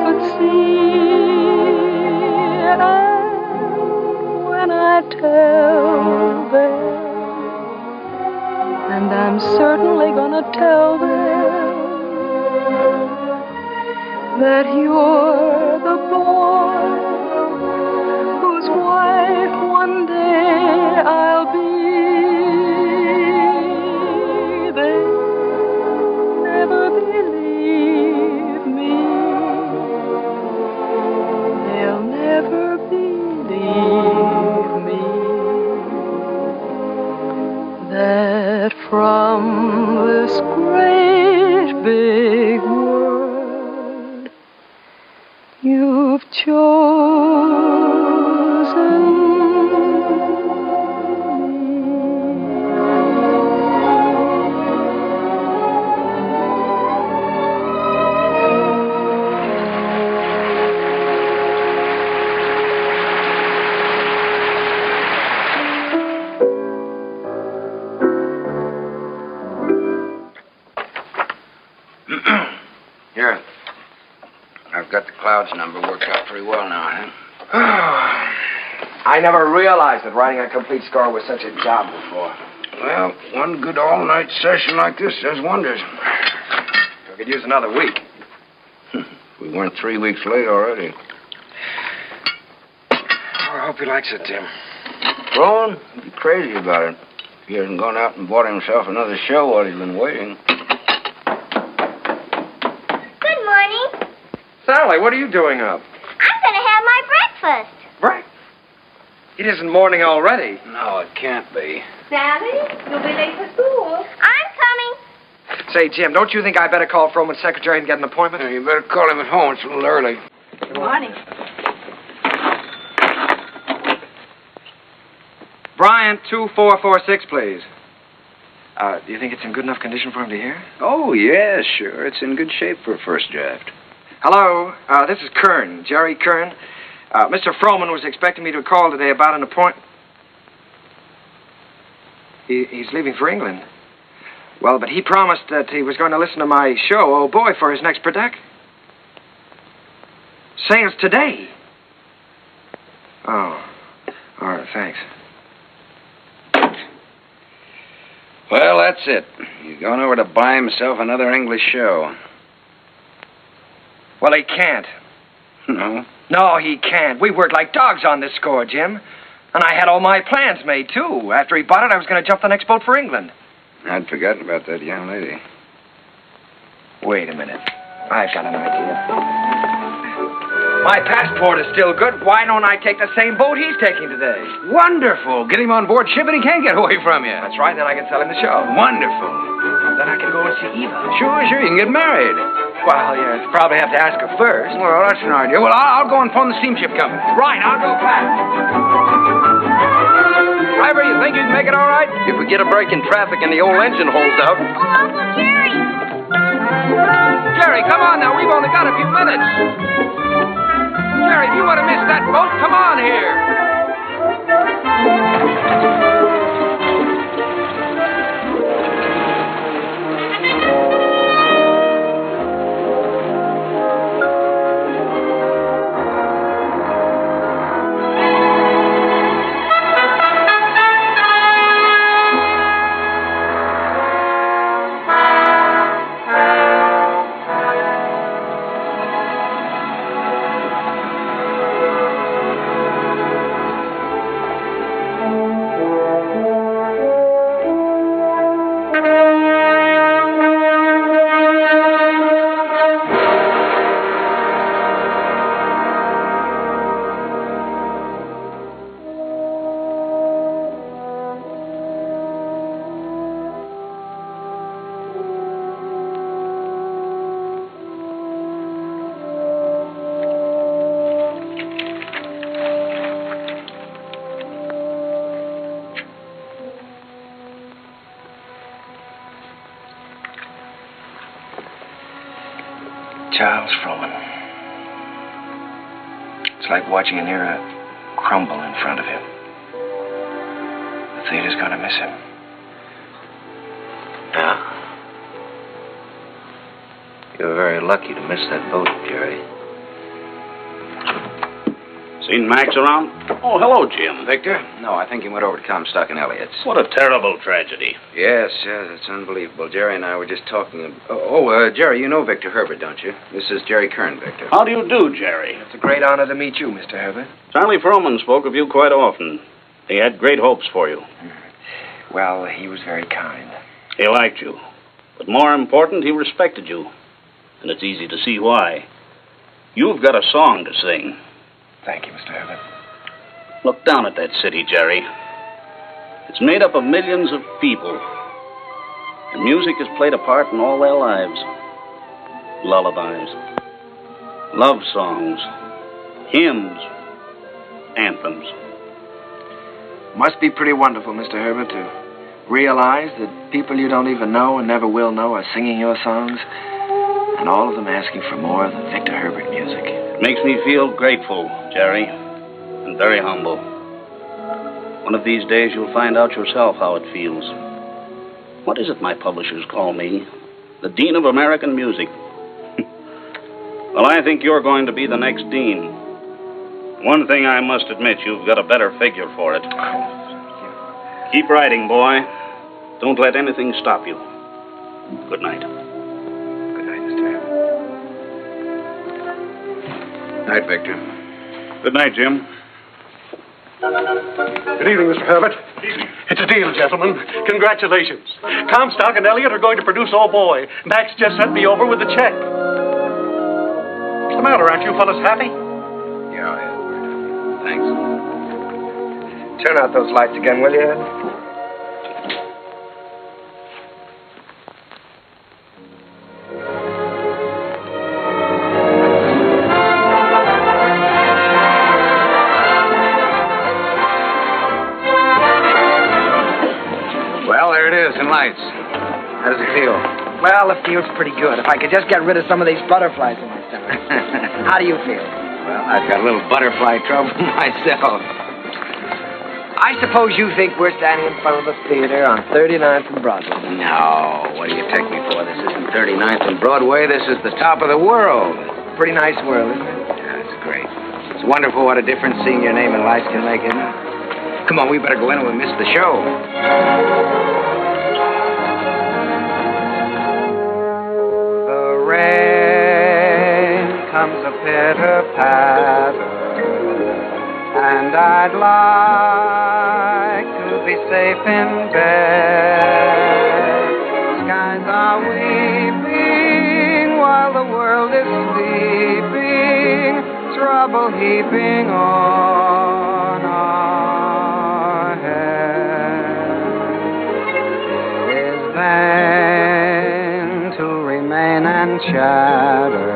could see. And when I tell them, and I'm certainly gonna tell them, that you're the boy whose wife one day I'll be. Never believe me. They'll never believe me that from this great big world you've chosen. Here. I've got the Clouds number worked out pretty well now, huh? I never realized that writing a complete score was such a job before. Well, one good all-night session like this does wonders. We could use another week. We weren't 3 weeks late already. Oh, I hope he likes it, Tim. Rowan, he'd be crazy about it. He hasn't gone out and bought himself another show while he's been waiting. Good morning. Sally, what are you doing up? I'm going to have my breakfast. Right. It isn't morning already. No, it can't be. Sally, you'll be late for school. I'm coming. Say, Jim, don't you think I better call Froman's secretary and get an appointment? You better call him at home. It's a little early. Good morning. Bryant, 2446, please. Do you think it's in good enough condition for him to hear? Oh, yeah, sure. It's in good shape for a first draft. Hello, this is Kern, Jerry Kern. Mr. Froman was expecting me to call today about an appointment. He's leaving for England. Well, but he promised that he was going to listen to my show, Oh Boy, for his next production. Sales today. Oh, all right, thanks. Well, that's it. He's going over to buy himself another English show. Well, he can't. No? No, he can't. We worked like dogs on this score, Jim. And I had all my plans made, too. After he bought it, I was going to jump the next boat for England. I'd forgotten about that young lady. Wait a minute. I've got an idea. My passport is still good. Why don't I take the same boat he's taking today? Wonderful. Get him on board ship and he can't get away from you. That's right. Then I can sell him the show. Wonderful. Then I can go and see Eva. Sure. You can get married. Well, you probably have to ask her first. Well, that's an idea. Well, I'll go and phone the steamship company. Right. I'll go back. Driver, you think you can make it all right? If we get a break in traffic and the old engine holds out. Oh, Uncle Jerry. Jerry, come on now. We've only got a few minutes. Jerry, if you want to miss that boat, come on here. Charles Frohman. It's like watching an era crumble in front of him. The theater's gonna miss him. Yeah? You were very lucky to miss that boat, Jerry. Seen Max around? Oh, hello, Jim. Victor? No, I think he went over to Comstock and Elliott's. What a terrible tragedy. Yes, it's unbelievable. Jerry and I were just talking. Jerry, you know Victor Herbert, don't you? This is Jerry Kern, Victor. How do you do, Jerry? It's a great honor to meet you, Mr. Herbert. Charlie Frohman spoke of you quite often. He had great hopes for you. Well, he was very kind. He liked you. But more important, he respected you. And it's easy to see why. You've got a song to sing. Thank you, Mr. Herbert. Look down at that city, Jerry. It's made up of millions of people. And music has played a part in all their lives. Lullabies, love songs, hymns, anthems. Must be pretty wonderful, Mr. Herbert, to realize that people you don't even know and never will know are singing your songs, and all of them asking for more of the Victor Herbert music. It makes me feel grateful, Jerry, and very humble. One of these days you'll find out yourself how it feels. What is it my publishers call me? The Dean of American Music. Well, I think you're going to be the next dean. One thing I must admit, you've got a better figure for it. Keep writing, boy. Don't let anything stop you. Good night. Good night, Mr. Herbert. Night, Victor. Good night, Jim. Good evening, Mr. Herbert. It's a deal, gentlemen. Congratulations. Comstock and Elliott are going to produce Oh Boy. Max just sent me over with the check. What's the matter? Aren't you fellas happy? Yeah. Thanks. Turn out those lights again, will you, Ed? Well, there it is, in lights. How does it feel? Well, it feels pretty good. If I could just get rid of some of these butterflies in my stomach. How do you feel? Well, I've got a little butterfly trouble myself. I suppose you think we're standing in front of the theater on 39th and Broadway. No, what do you take me for? This isn't 39th and Broadway. This is the top of the world. Pretty nice world, isn't it? Yeah, it's great. It's wonderful what a difference seeing your name in lights can make, isn't it? Come on, we better go in or we'll miss the show. The rain comes a pitter-patter, and I'd like to be safe in bed. Skies are weeping while the world is sleeping, trouble heaping on our heads. It is vain to remain and chatter,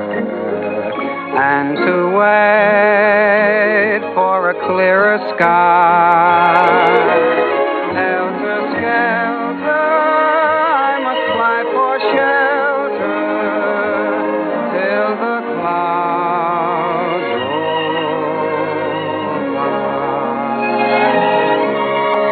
and to wait for a clearer sky. Helter-skelter, I must fly for shelter till the clouds roll by.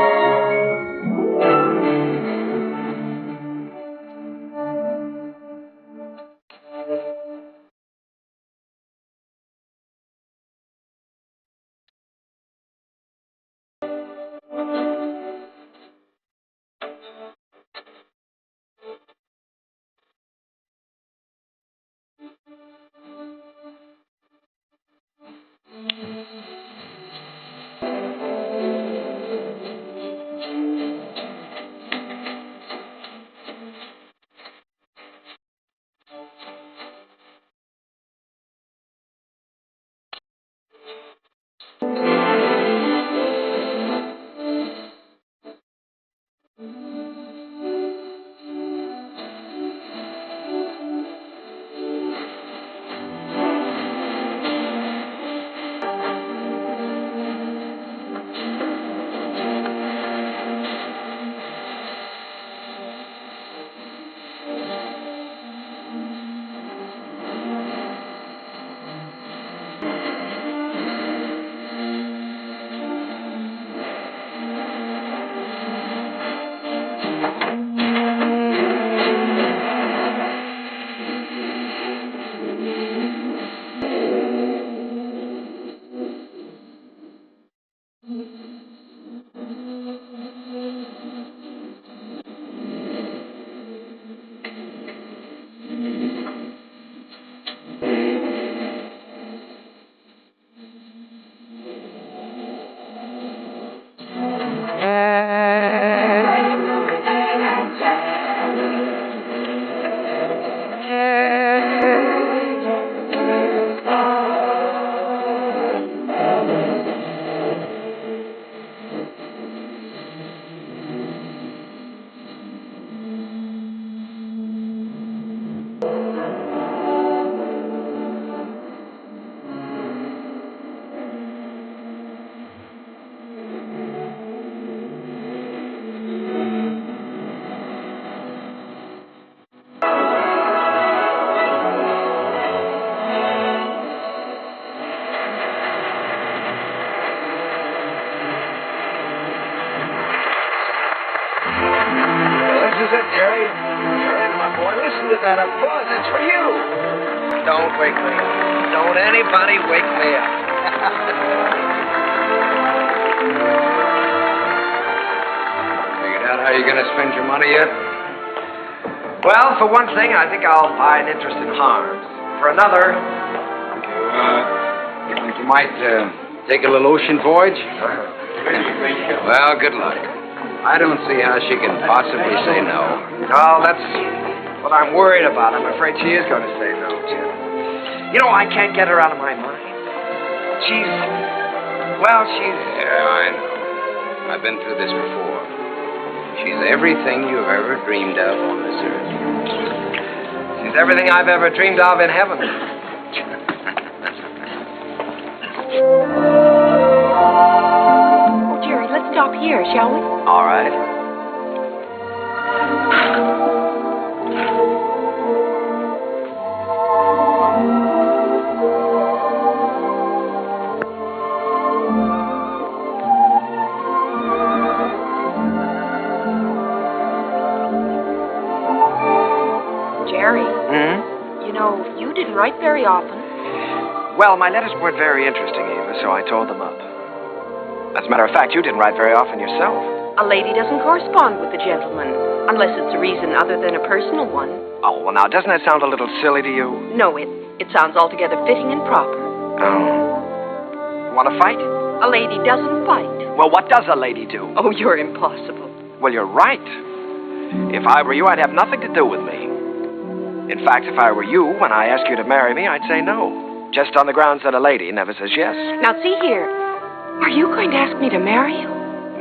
is it, Jerry? All right, my boy, listen to that applause. It's for you. Don't wake me up. Don't anybody wake me up. Figured out how you're going to spend your money yet? Well, for one thing, I think I'll buy an interest in Harms. For another, You think you might take a little ocean voyage? Well, good luck. I don't see how she can possibly say no. well, that's what I'm worried about. I'm afraid she is going to say no, Jim. You know, I can't get her out of my mind. She's... Yeah, I know. I've been through this before. She's everything you've ever dreamed of on this earth. She's everything I've ever dreamed of in heaven. Oh, Jerry, let's stop here, shall we? All right. Jerry, Hmm? you know, you didn't write very often. Well, my letters weren't very interesting, Eva, so I tore them up. As a matter of fact, you didn't write very often yourself. A lady doesn't correspond with a gentleman, unless it's a reason other than a personal one. Oh, well, now, doesn't that sound a little silly to you? No, it sounds altogether fitting and proper. Oh. Want to fight? A lady doesn't fight. Well, what does a lady do? Oh, you're impossible. Well, you're right. If I were you, I'd have nothing to do with me. In fact, if I were you, when I ask you to marry me, I'd say no. Just on the grounds that a lady never says yes. Now, see here. Are you going to ask me to marry you?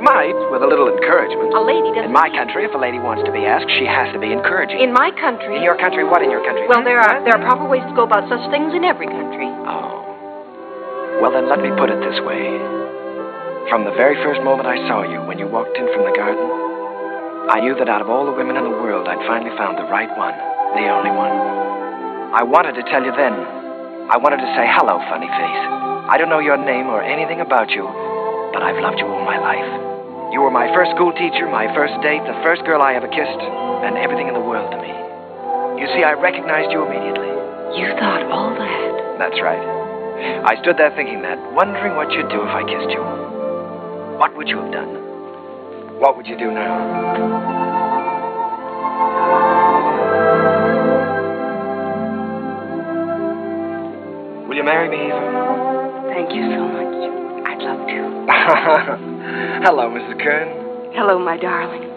Might, with a little encouragement. A lady doesn't... In my country, if a lady wants to be asked, she has to be encouraging. In my country... In your country? What in your country? Well, there are proper ways to go about such things in every country. Oh. Well, then let me put it this way. From the very first moment I saw you, when you walked in from the garden, I knew that out of all the women in the world, I'd finally found the right one, the only one. I wanted to tell you then. I wanted to say, hello, funny face. I don't know your name or anything about you, but I've loved you all my life. You were my first school teacher, my first date, the first girl I ever kissed, and everything in the world to me. You see, I recognized you immediately. You thought all that? That's right. I stood there thinking that, wondering what you'd do if I kissed you. What would you have done? What would you do now? Will you marry me, Eva? Thank you so much. I'd love to. Hello, Mrs. Kern. Hello, my darling.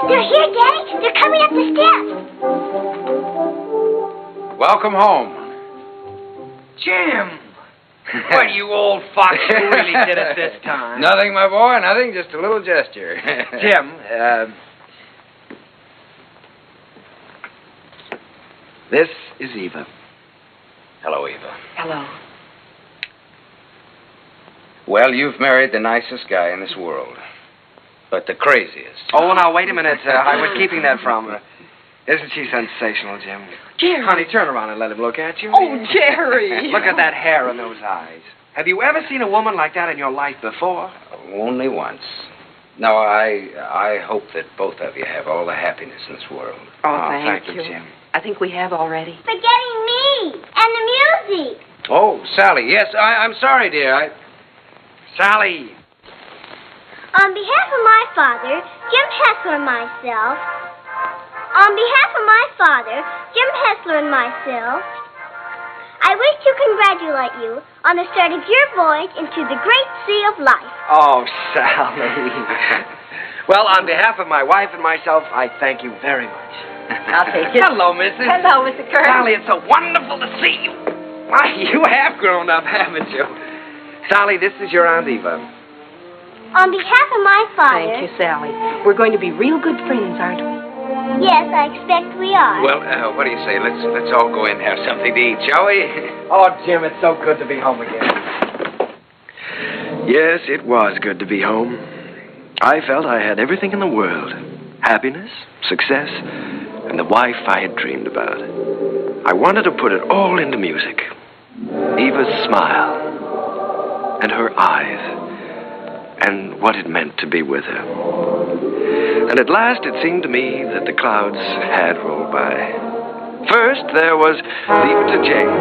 They're here, Daddy. They're coming up the steps. Welcome home. Jim! What, you old fox, you really did it this time. Nothing, my boy, nothing, just a little gesture. Jim, this is Eva. Hello, Eva. Hello. Well, you've married the nicest guy in this world, but the craziest. Oh, now, wait a minute. I was keeping that from her. Isn't she sensational, Jim? Jerry. Honey, turn around and let him look at you. Oh, Jerry. Look at that hair and those eyes. Have you ever seen a woman like that in your life before? Only once. No, I hope that both of you have all the happiness in this world. Oh, thank you, you. Jim. I think we have already. Forgetting me and the music. Oh, Sally, yes, I'm sorry, dear. Sally. On behalf of my father, Jim Hessler, and myself. On behalf of my father, Jim Hessler, and myself, I wish to congratulate you on the start of your voyage into the great sea of life. Oh, Sally. Well, on behalf of my wife and myself, I thank you very much. I'll take it. Hello, Mrs. Hello, Mr. Kern. Sally, it's so wonderful to see you. Why, you have grown up, haven't you? Sally, this is your Aunt Eva. On behalf of my father... Thank you, Sally. We're going to be real good friends, aren't we? Yes, I expect we are. Well, what do you say? Let's all go in and have something to eat, shall we? Oh, Jim, it's so good to be home again. Yes, it was good to be home. I felt I had everything in the world. Happiness, success, and the wife I had dreamed about. I wanted to put it all into music. Eva's smile. and her eyes, and what it meant to be with her. And at last it seemed to me that the clouds had rolled by. First, there was Leave It to Jane.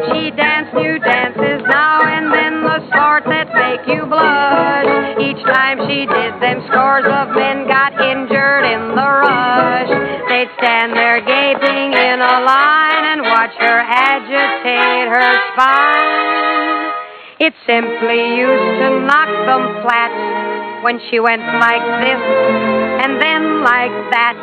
She danced new dances now and then, the sort that make you blush. Each time she did them, scores of men got injured in the rush. They'd stand there gaping in a line and watch her agitate her spine. It simply used to knock them flat when she went like this and then like that.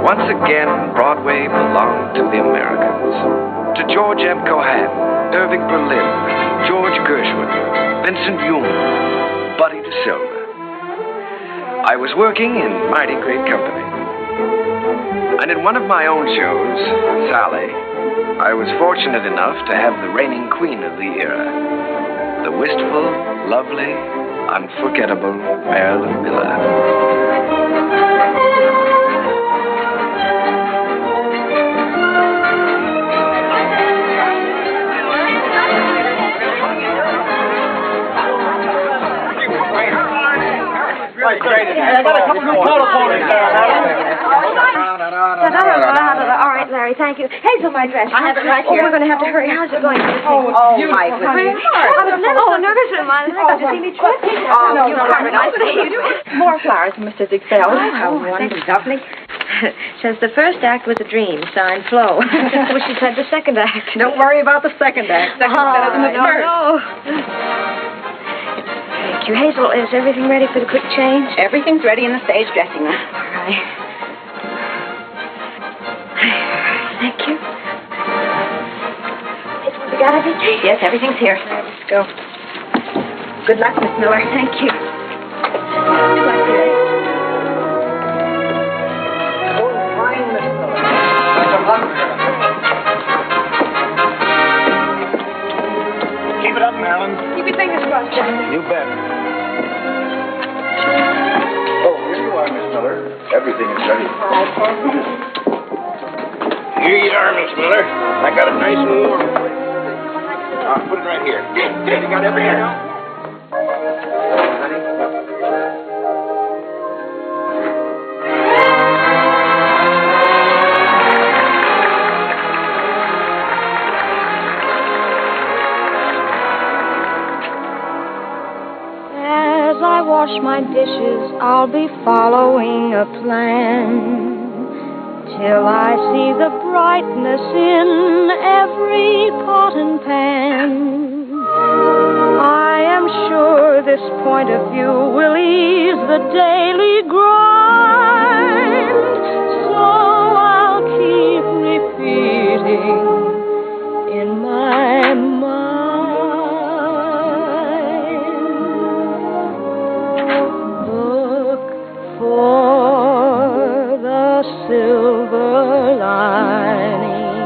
Once again, Broadway belonged to the Americans. To George M. Cohan, Irving Berlin, George Gershwin, Vincent Yoon, Buddy DeSilva. I was working in mighty great company. And in one of my own shows, Sally, I was fortunate enough to have the reigning queen of the era, the wistful, lovely, unforgettable Marilyn Miller. Great. I got a couple new photo ponies there, All right, Larry, thank you. Hazel, my dress. I have it right here. Oh, we're going to have to hurry. How's it going? My goodness. I was never so nervous in my life. Did you see me trip? Oh, you are nice. More flowers from Mr. Ziegfeld. How wonderful. Says the first act was a dream, signed Flo. Wish she said the second act. Don't worry about the second act. Second's better than the first. No. Thank you. Hazel, is everything ready for the quick change? Everything's ready in the stage dressing room. All right. Thank you. Hazel, you got everything? Yes, everything's here. Let's go. Good luck, Miss Miller. Thank you. Good luck, dear. Keep it up, Marilyn. Keep your fingers crossed, John. You bet. Oh, here you are, Miss Miller. Everything is ready. Here you are, Miss Miller. I got it nice and warm. I'll put it right here. You got everything now? As I wash my dishes, I'll be following a plan till I see the brightness in every pot and pan. I am sure this point of view will ease the daily grind, so I'll keep repeating in my mind. For the silver lining,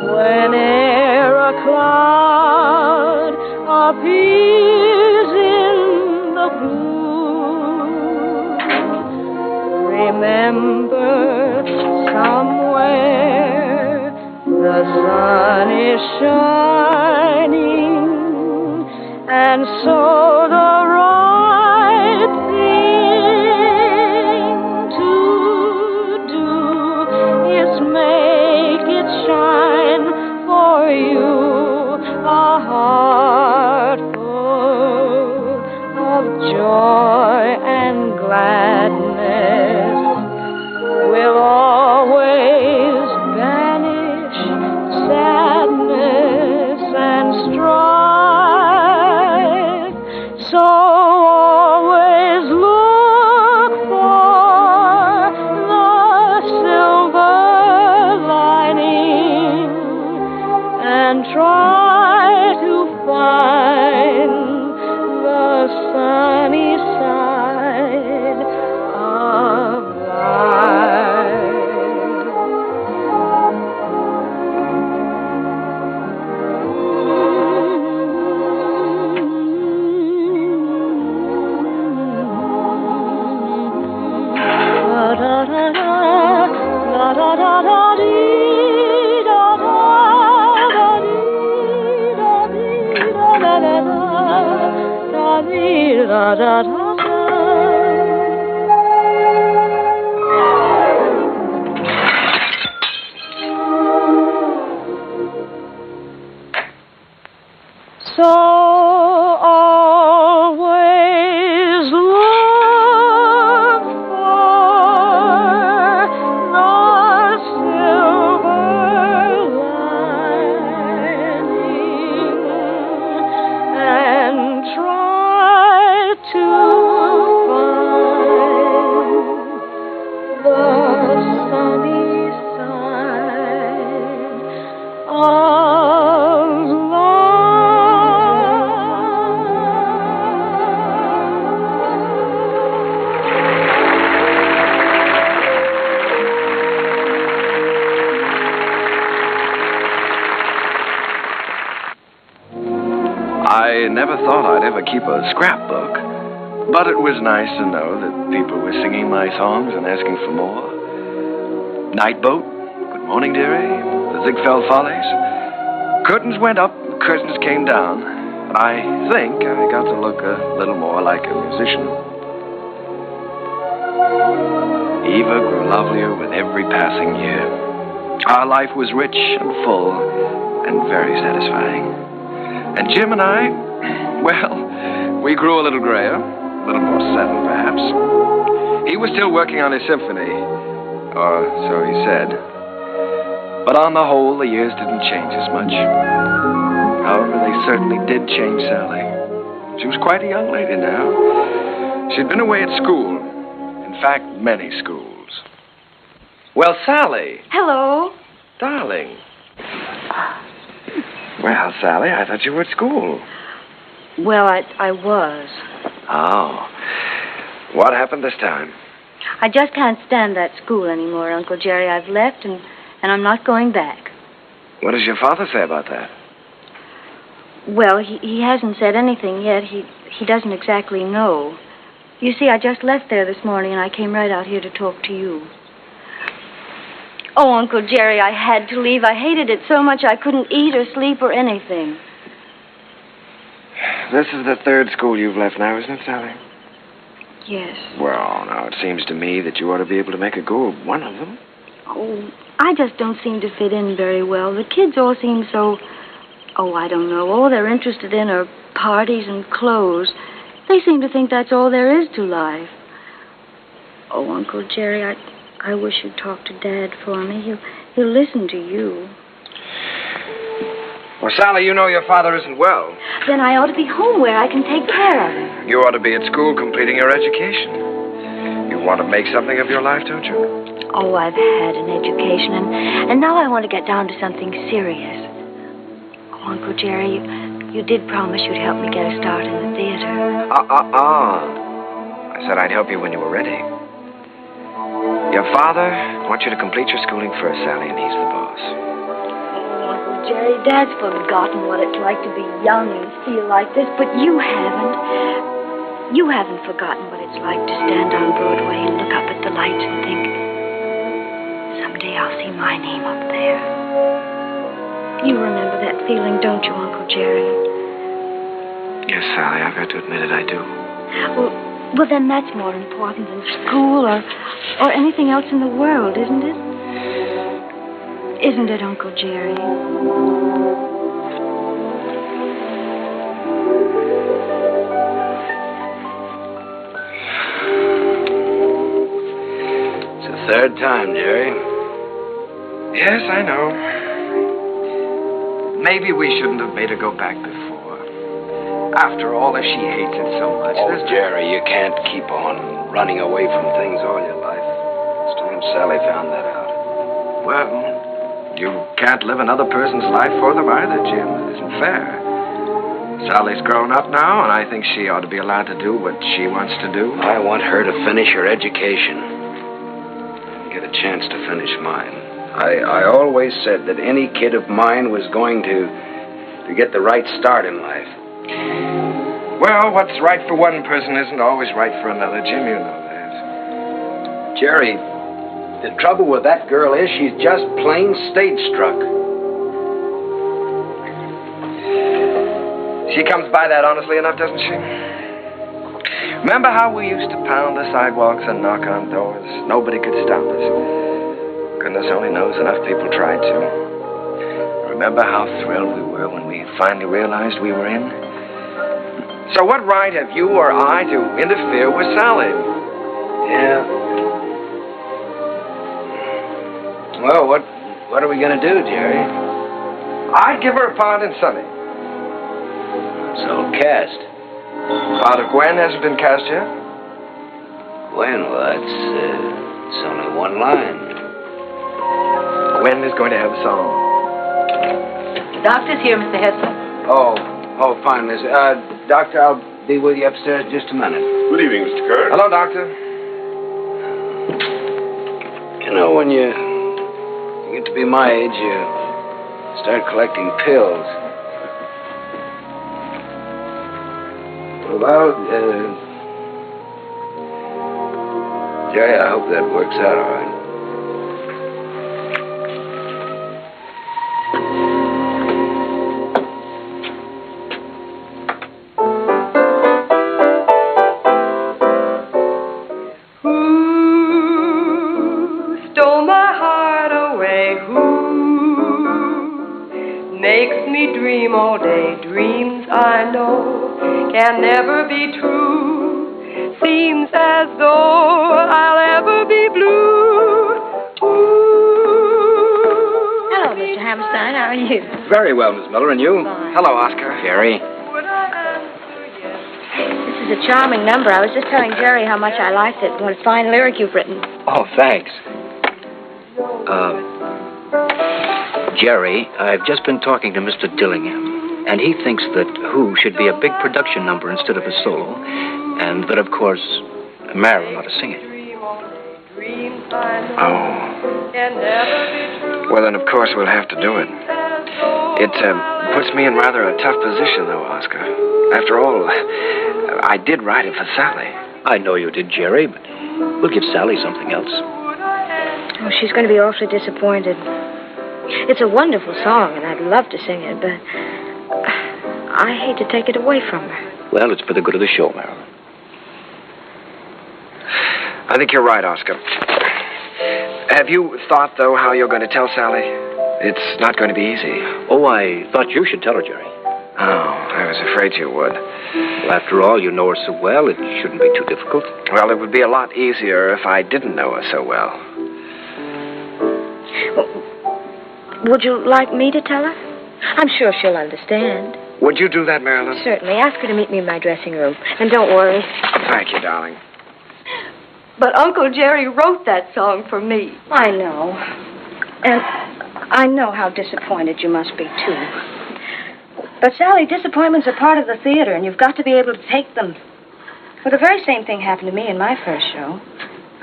whene'er a cloud appears in the blue, remember somewhere the sun is shining, and so the right thing to do is make it shine for you, a heart full of joy and gladness will always banish sadness and strife. So always look for the silver lining and try to find the sunny side of life. So always look for the silver lining and try to find the sunny side of I never thought I'd ever keep a scrapbook, but it was nice to know that people were singing my songs and asking for more. Night Boat, Good Morning Dearie, The Ziegfeld Follies. Curtains went up, curtains came down, and I think I got to look a little more like a musician. Eva grew lovelier with every passing year. Our life was rich and full and very satisfying. And Jim and I, well, we grew a little grayer, a little more settled, perhaps. He was still working on his symphony, or so he said. But on the whole, the years didn't change as much. However, they certainly did change Sally. She was quite a young lady now. She'd been away at school. In fact, many schools. Well, Sally. Hello. Darling. Well, Sally, I thought you were at school. Well, I was. Oh. What happened this time? I just can't stand that school anymore, Uncle Jerry. I've left, and I'm not going back. What does your father say about that? Well, he hasn't said anything yet. He doesn't exactly know. You see, I just left there this morning, and I came right out here to talk to you. Oh, Uncle Jerry, I had to leave. I hated it so much I couldn't eat or sleep or anything. This is the third school you've left now, isn't it, Sally? Yes. Well, now, it seems to me that you ought to be able to make a go of one of them. Oh, I just don't seem to fit in very well. The kids all seem so... Oh, I don't know. All they're interested in are parties and clothes. They seem to think that's all there is to life. Oh, Uncle Jerry, I wish you'd talk to Dad for me. He'll listen to you. Well, Sally, you know your father isn't well. Then I ought to be home where I can take care of him. You ought to be at school completing your education. You want to make something of your life, don't you? Oh, I've had an education, and now I want to get down to something serious. Oh, Uncle Jerry, you did promise you'd help me get a start in the theater. I said I'd help you when you were ready. Your father wants you to complete your schooling first, Sally, and he's the boss. Oh, Uncle Jerry, Dad's forgotten what it's like to be young and feel like this, but you haven't. You haven't forgotten what it's like to stand on Broadway and look up at the lights and think, someday I'll see my name up there. You remember that feeling, don't you, Uncle Jerry? Yes, Sally, I've got to admit it, I do. Well, then that's more important than school or anything else in the world, isn't it? Isn't it, Uncle Jerry? It's the third time, Jerry. Yes, I know. Maybe we shouldn't have made her go back before. After all, if she hates it so much. Oh, Jerry, you can't keep on running away from things all your life. It's time Sally found that out. Well, you can't live another person's life for them either, Jim. It isn't fair. Sally's grown up now, and I think she ought to be allowed to do what she wants to do. I want her to finish her education and get a chance to finish mine. I always said that any kid of mine was going to get the right start in life. Well, what's right for one person isn't always right for another, Jim. You know that. Jerry, the trouble with that girl is she's just plain stage-struck. She comes by that honestly enough, doesn't she? Remember how we used to pound the sidewalks and knock on doors? Nobody could stop us. Goodness only knows enough people tried to. Remember how thrilled we were when we finally realized we were in? So what right have you or I to interfere with Sally? Yeah. Well, what are we going to do, Jerry? I'd give her a part in Sunny. So, cast. Part of Gwen hasn't been cast yet? Gwen, well, it's only one line. Gwen is going to have a song. The doctor's here, Mr. Hester. Oh, fine, Miss. Doctor, I'll be with you upstairs in just a minute. Good evening, Mr. Kern. Hello, Doctor. You know, when you get to be my age, you start collecting pills. Well, Jerry, I hope that works out all right. Ooh. makes me dream all day. Dreams I know can never be true. Seems as though I'll ever be blue. Hello, Mr. Hammerstein. How are you? Very well, Miss Miller, and you? Hello, Oscar. Jerry. This is a charming number. I was just telling Jerry how much I liked it. What a fine lyric you've written. Oh, thanks. Jerry, I've just been talking to Mr. Dillingham, and he thinks that Who should be a big production number instead of a solo, and that, of course, Marilyn ought to sing it. Oh. Well, then, of course, we'll have to do it. It puts me in rather a tough position, though, Oscar. After all, I did write it for Sally. I know you did, Jerry, but we'll give Sally something else. Oh, she's going to be awfully disappointed. It's a wonderful song, and I'd love to sing it, but I hate to take it away from her. Well, it's for the good of the show, Marilyn. I think you're right, Oscar. Have you thought, though, how you're going to tell Sally? It's not going to be easy. Oh, I thought you should tell her, Jerry. Oh, I was afraid you would. Well, after all, you know her so well, it shouldn't be too difficult. Well, it would be a lot easier if I didn't know her so well. Would you like me to tell her? I'm sure she'll understand. Would you do that, Marilyn? Certainly. Ask her to meet me in my dressing room. And don't worry. Thank you, darling. But Uncle Jerry wrote that song for me. I know. And I know how disappointed you must be, too. But, Sally, disappointments are part of the theater, and you've got to be able to take them. Well, the very same thing happened to me in my first show.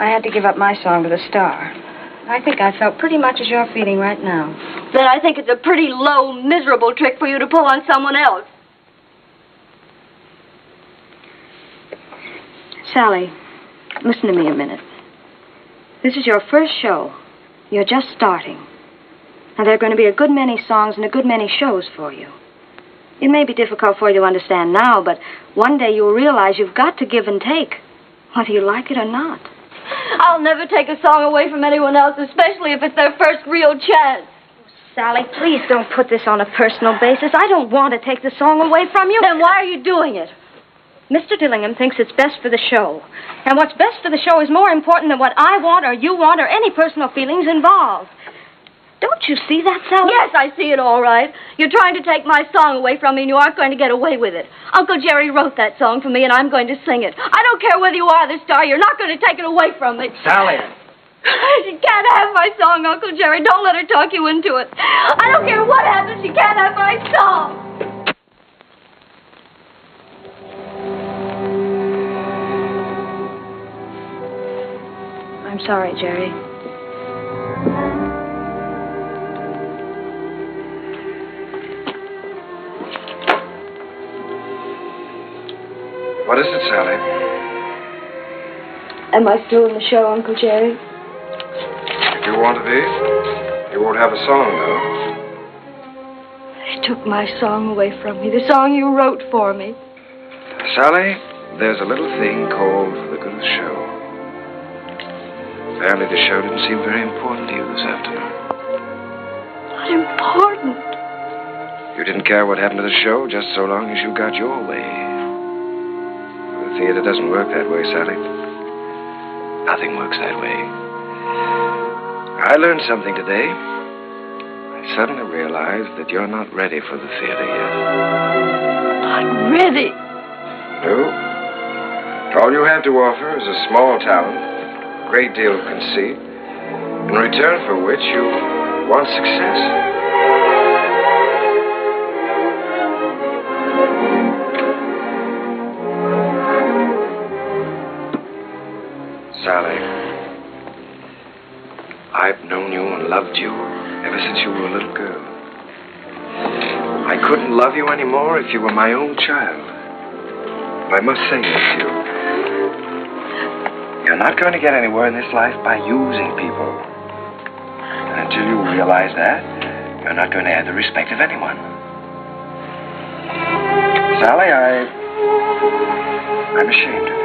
I had to give up my song to the star. I think I felt pretty much as you're feeling right now. Then I think it's a pretty low, miserable trick for you to pull on someone else. Sally, listen to me a minute. This is your first show. You're just starting. And there are going to be a good many songs and a good many shows for you. It may be difficult for you to understand now, but one day you'll realize you've got to give and take, whether you like it or not. I'll never take a song away from anyone else, especially if it's their first real chance. Sally, please don't put this on a personal basis. I don't want to take the song away from you. Then why are you doing it? Mr. Dillingham thinks it's best for the show. And what's best for the show is more important than what I want or you want or any personal feelings involved. Don't you see that, Sally? Yes, I see it all right. You're trying to take my song away from me, and you aren't going to get away with it. Uncle Jerry wrote that song for me, and I'm going to sing it. I don't care whether you are the star. You're not going to take it away from me. Sally! She can't have my song, Uncle Jerry. Don't let her talk you into it. I don't care what happens. She can't have my song. I'm sorry, Jerry. What is it, Sally? Am I still in the show, Uncle Jerry? If you want to be, you won't have a song, though. They took my song away from me, the song you wrote for me. Sally, there's a little thing called the good of the show. Apparently the show didn't seem very important to you this afternoon. Not important? You didn't care what happened to the show just so long as you got your way. The theater doesn't work that way, Sally. Nothing works that way. I learned something today. I suddenly realized that you're not ready for the theater yet. Not ready? No. All you have to offer is a small talent, a great deal of conceit, in return for which you want success. Sally, I've known you and loved you ever since you were a little girl. I couldn't love you anymore if you were my own child. I must say this to you. You're not going to get anywhere in this life by using people. And until you realize that, you're not going to have the respect of anyone. Sally, I'm ashamed of you.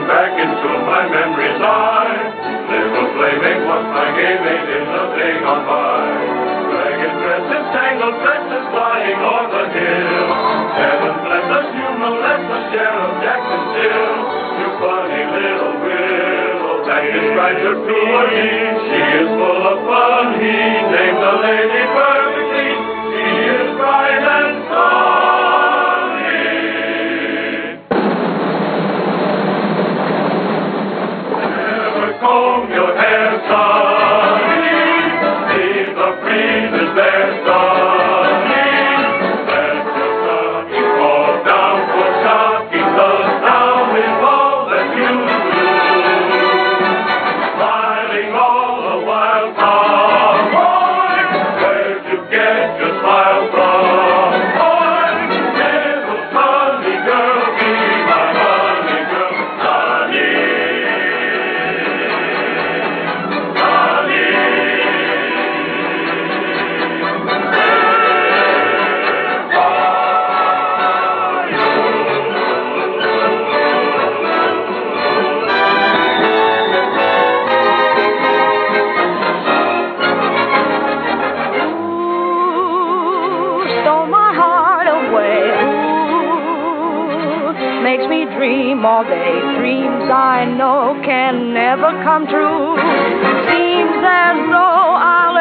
back into my memory's eye. Little playmate was my game mate in the day gone by. Dragon dresses, tangled tresses flying o'er the hill. Heaven bless us, you no less a share of Jackson still. You funny little willow that describes her purely. She is full of fun, he named the lady perfectly. She is bright and sunny. Never comb your hair, sonny. Leave the breezes there, sonny. Let your sunny fall down for shocking. The sound is all that you do. Smiling all the while, cowboy. Where'd you get your smile from, boy? Little sunny girl, be my honey girl, sunny. Stole my heart away. Ooh, makes me dream all day. Dreams I know can never come true. Seems as though I'll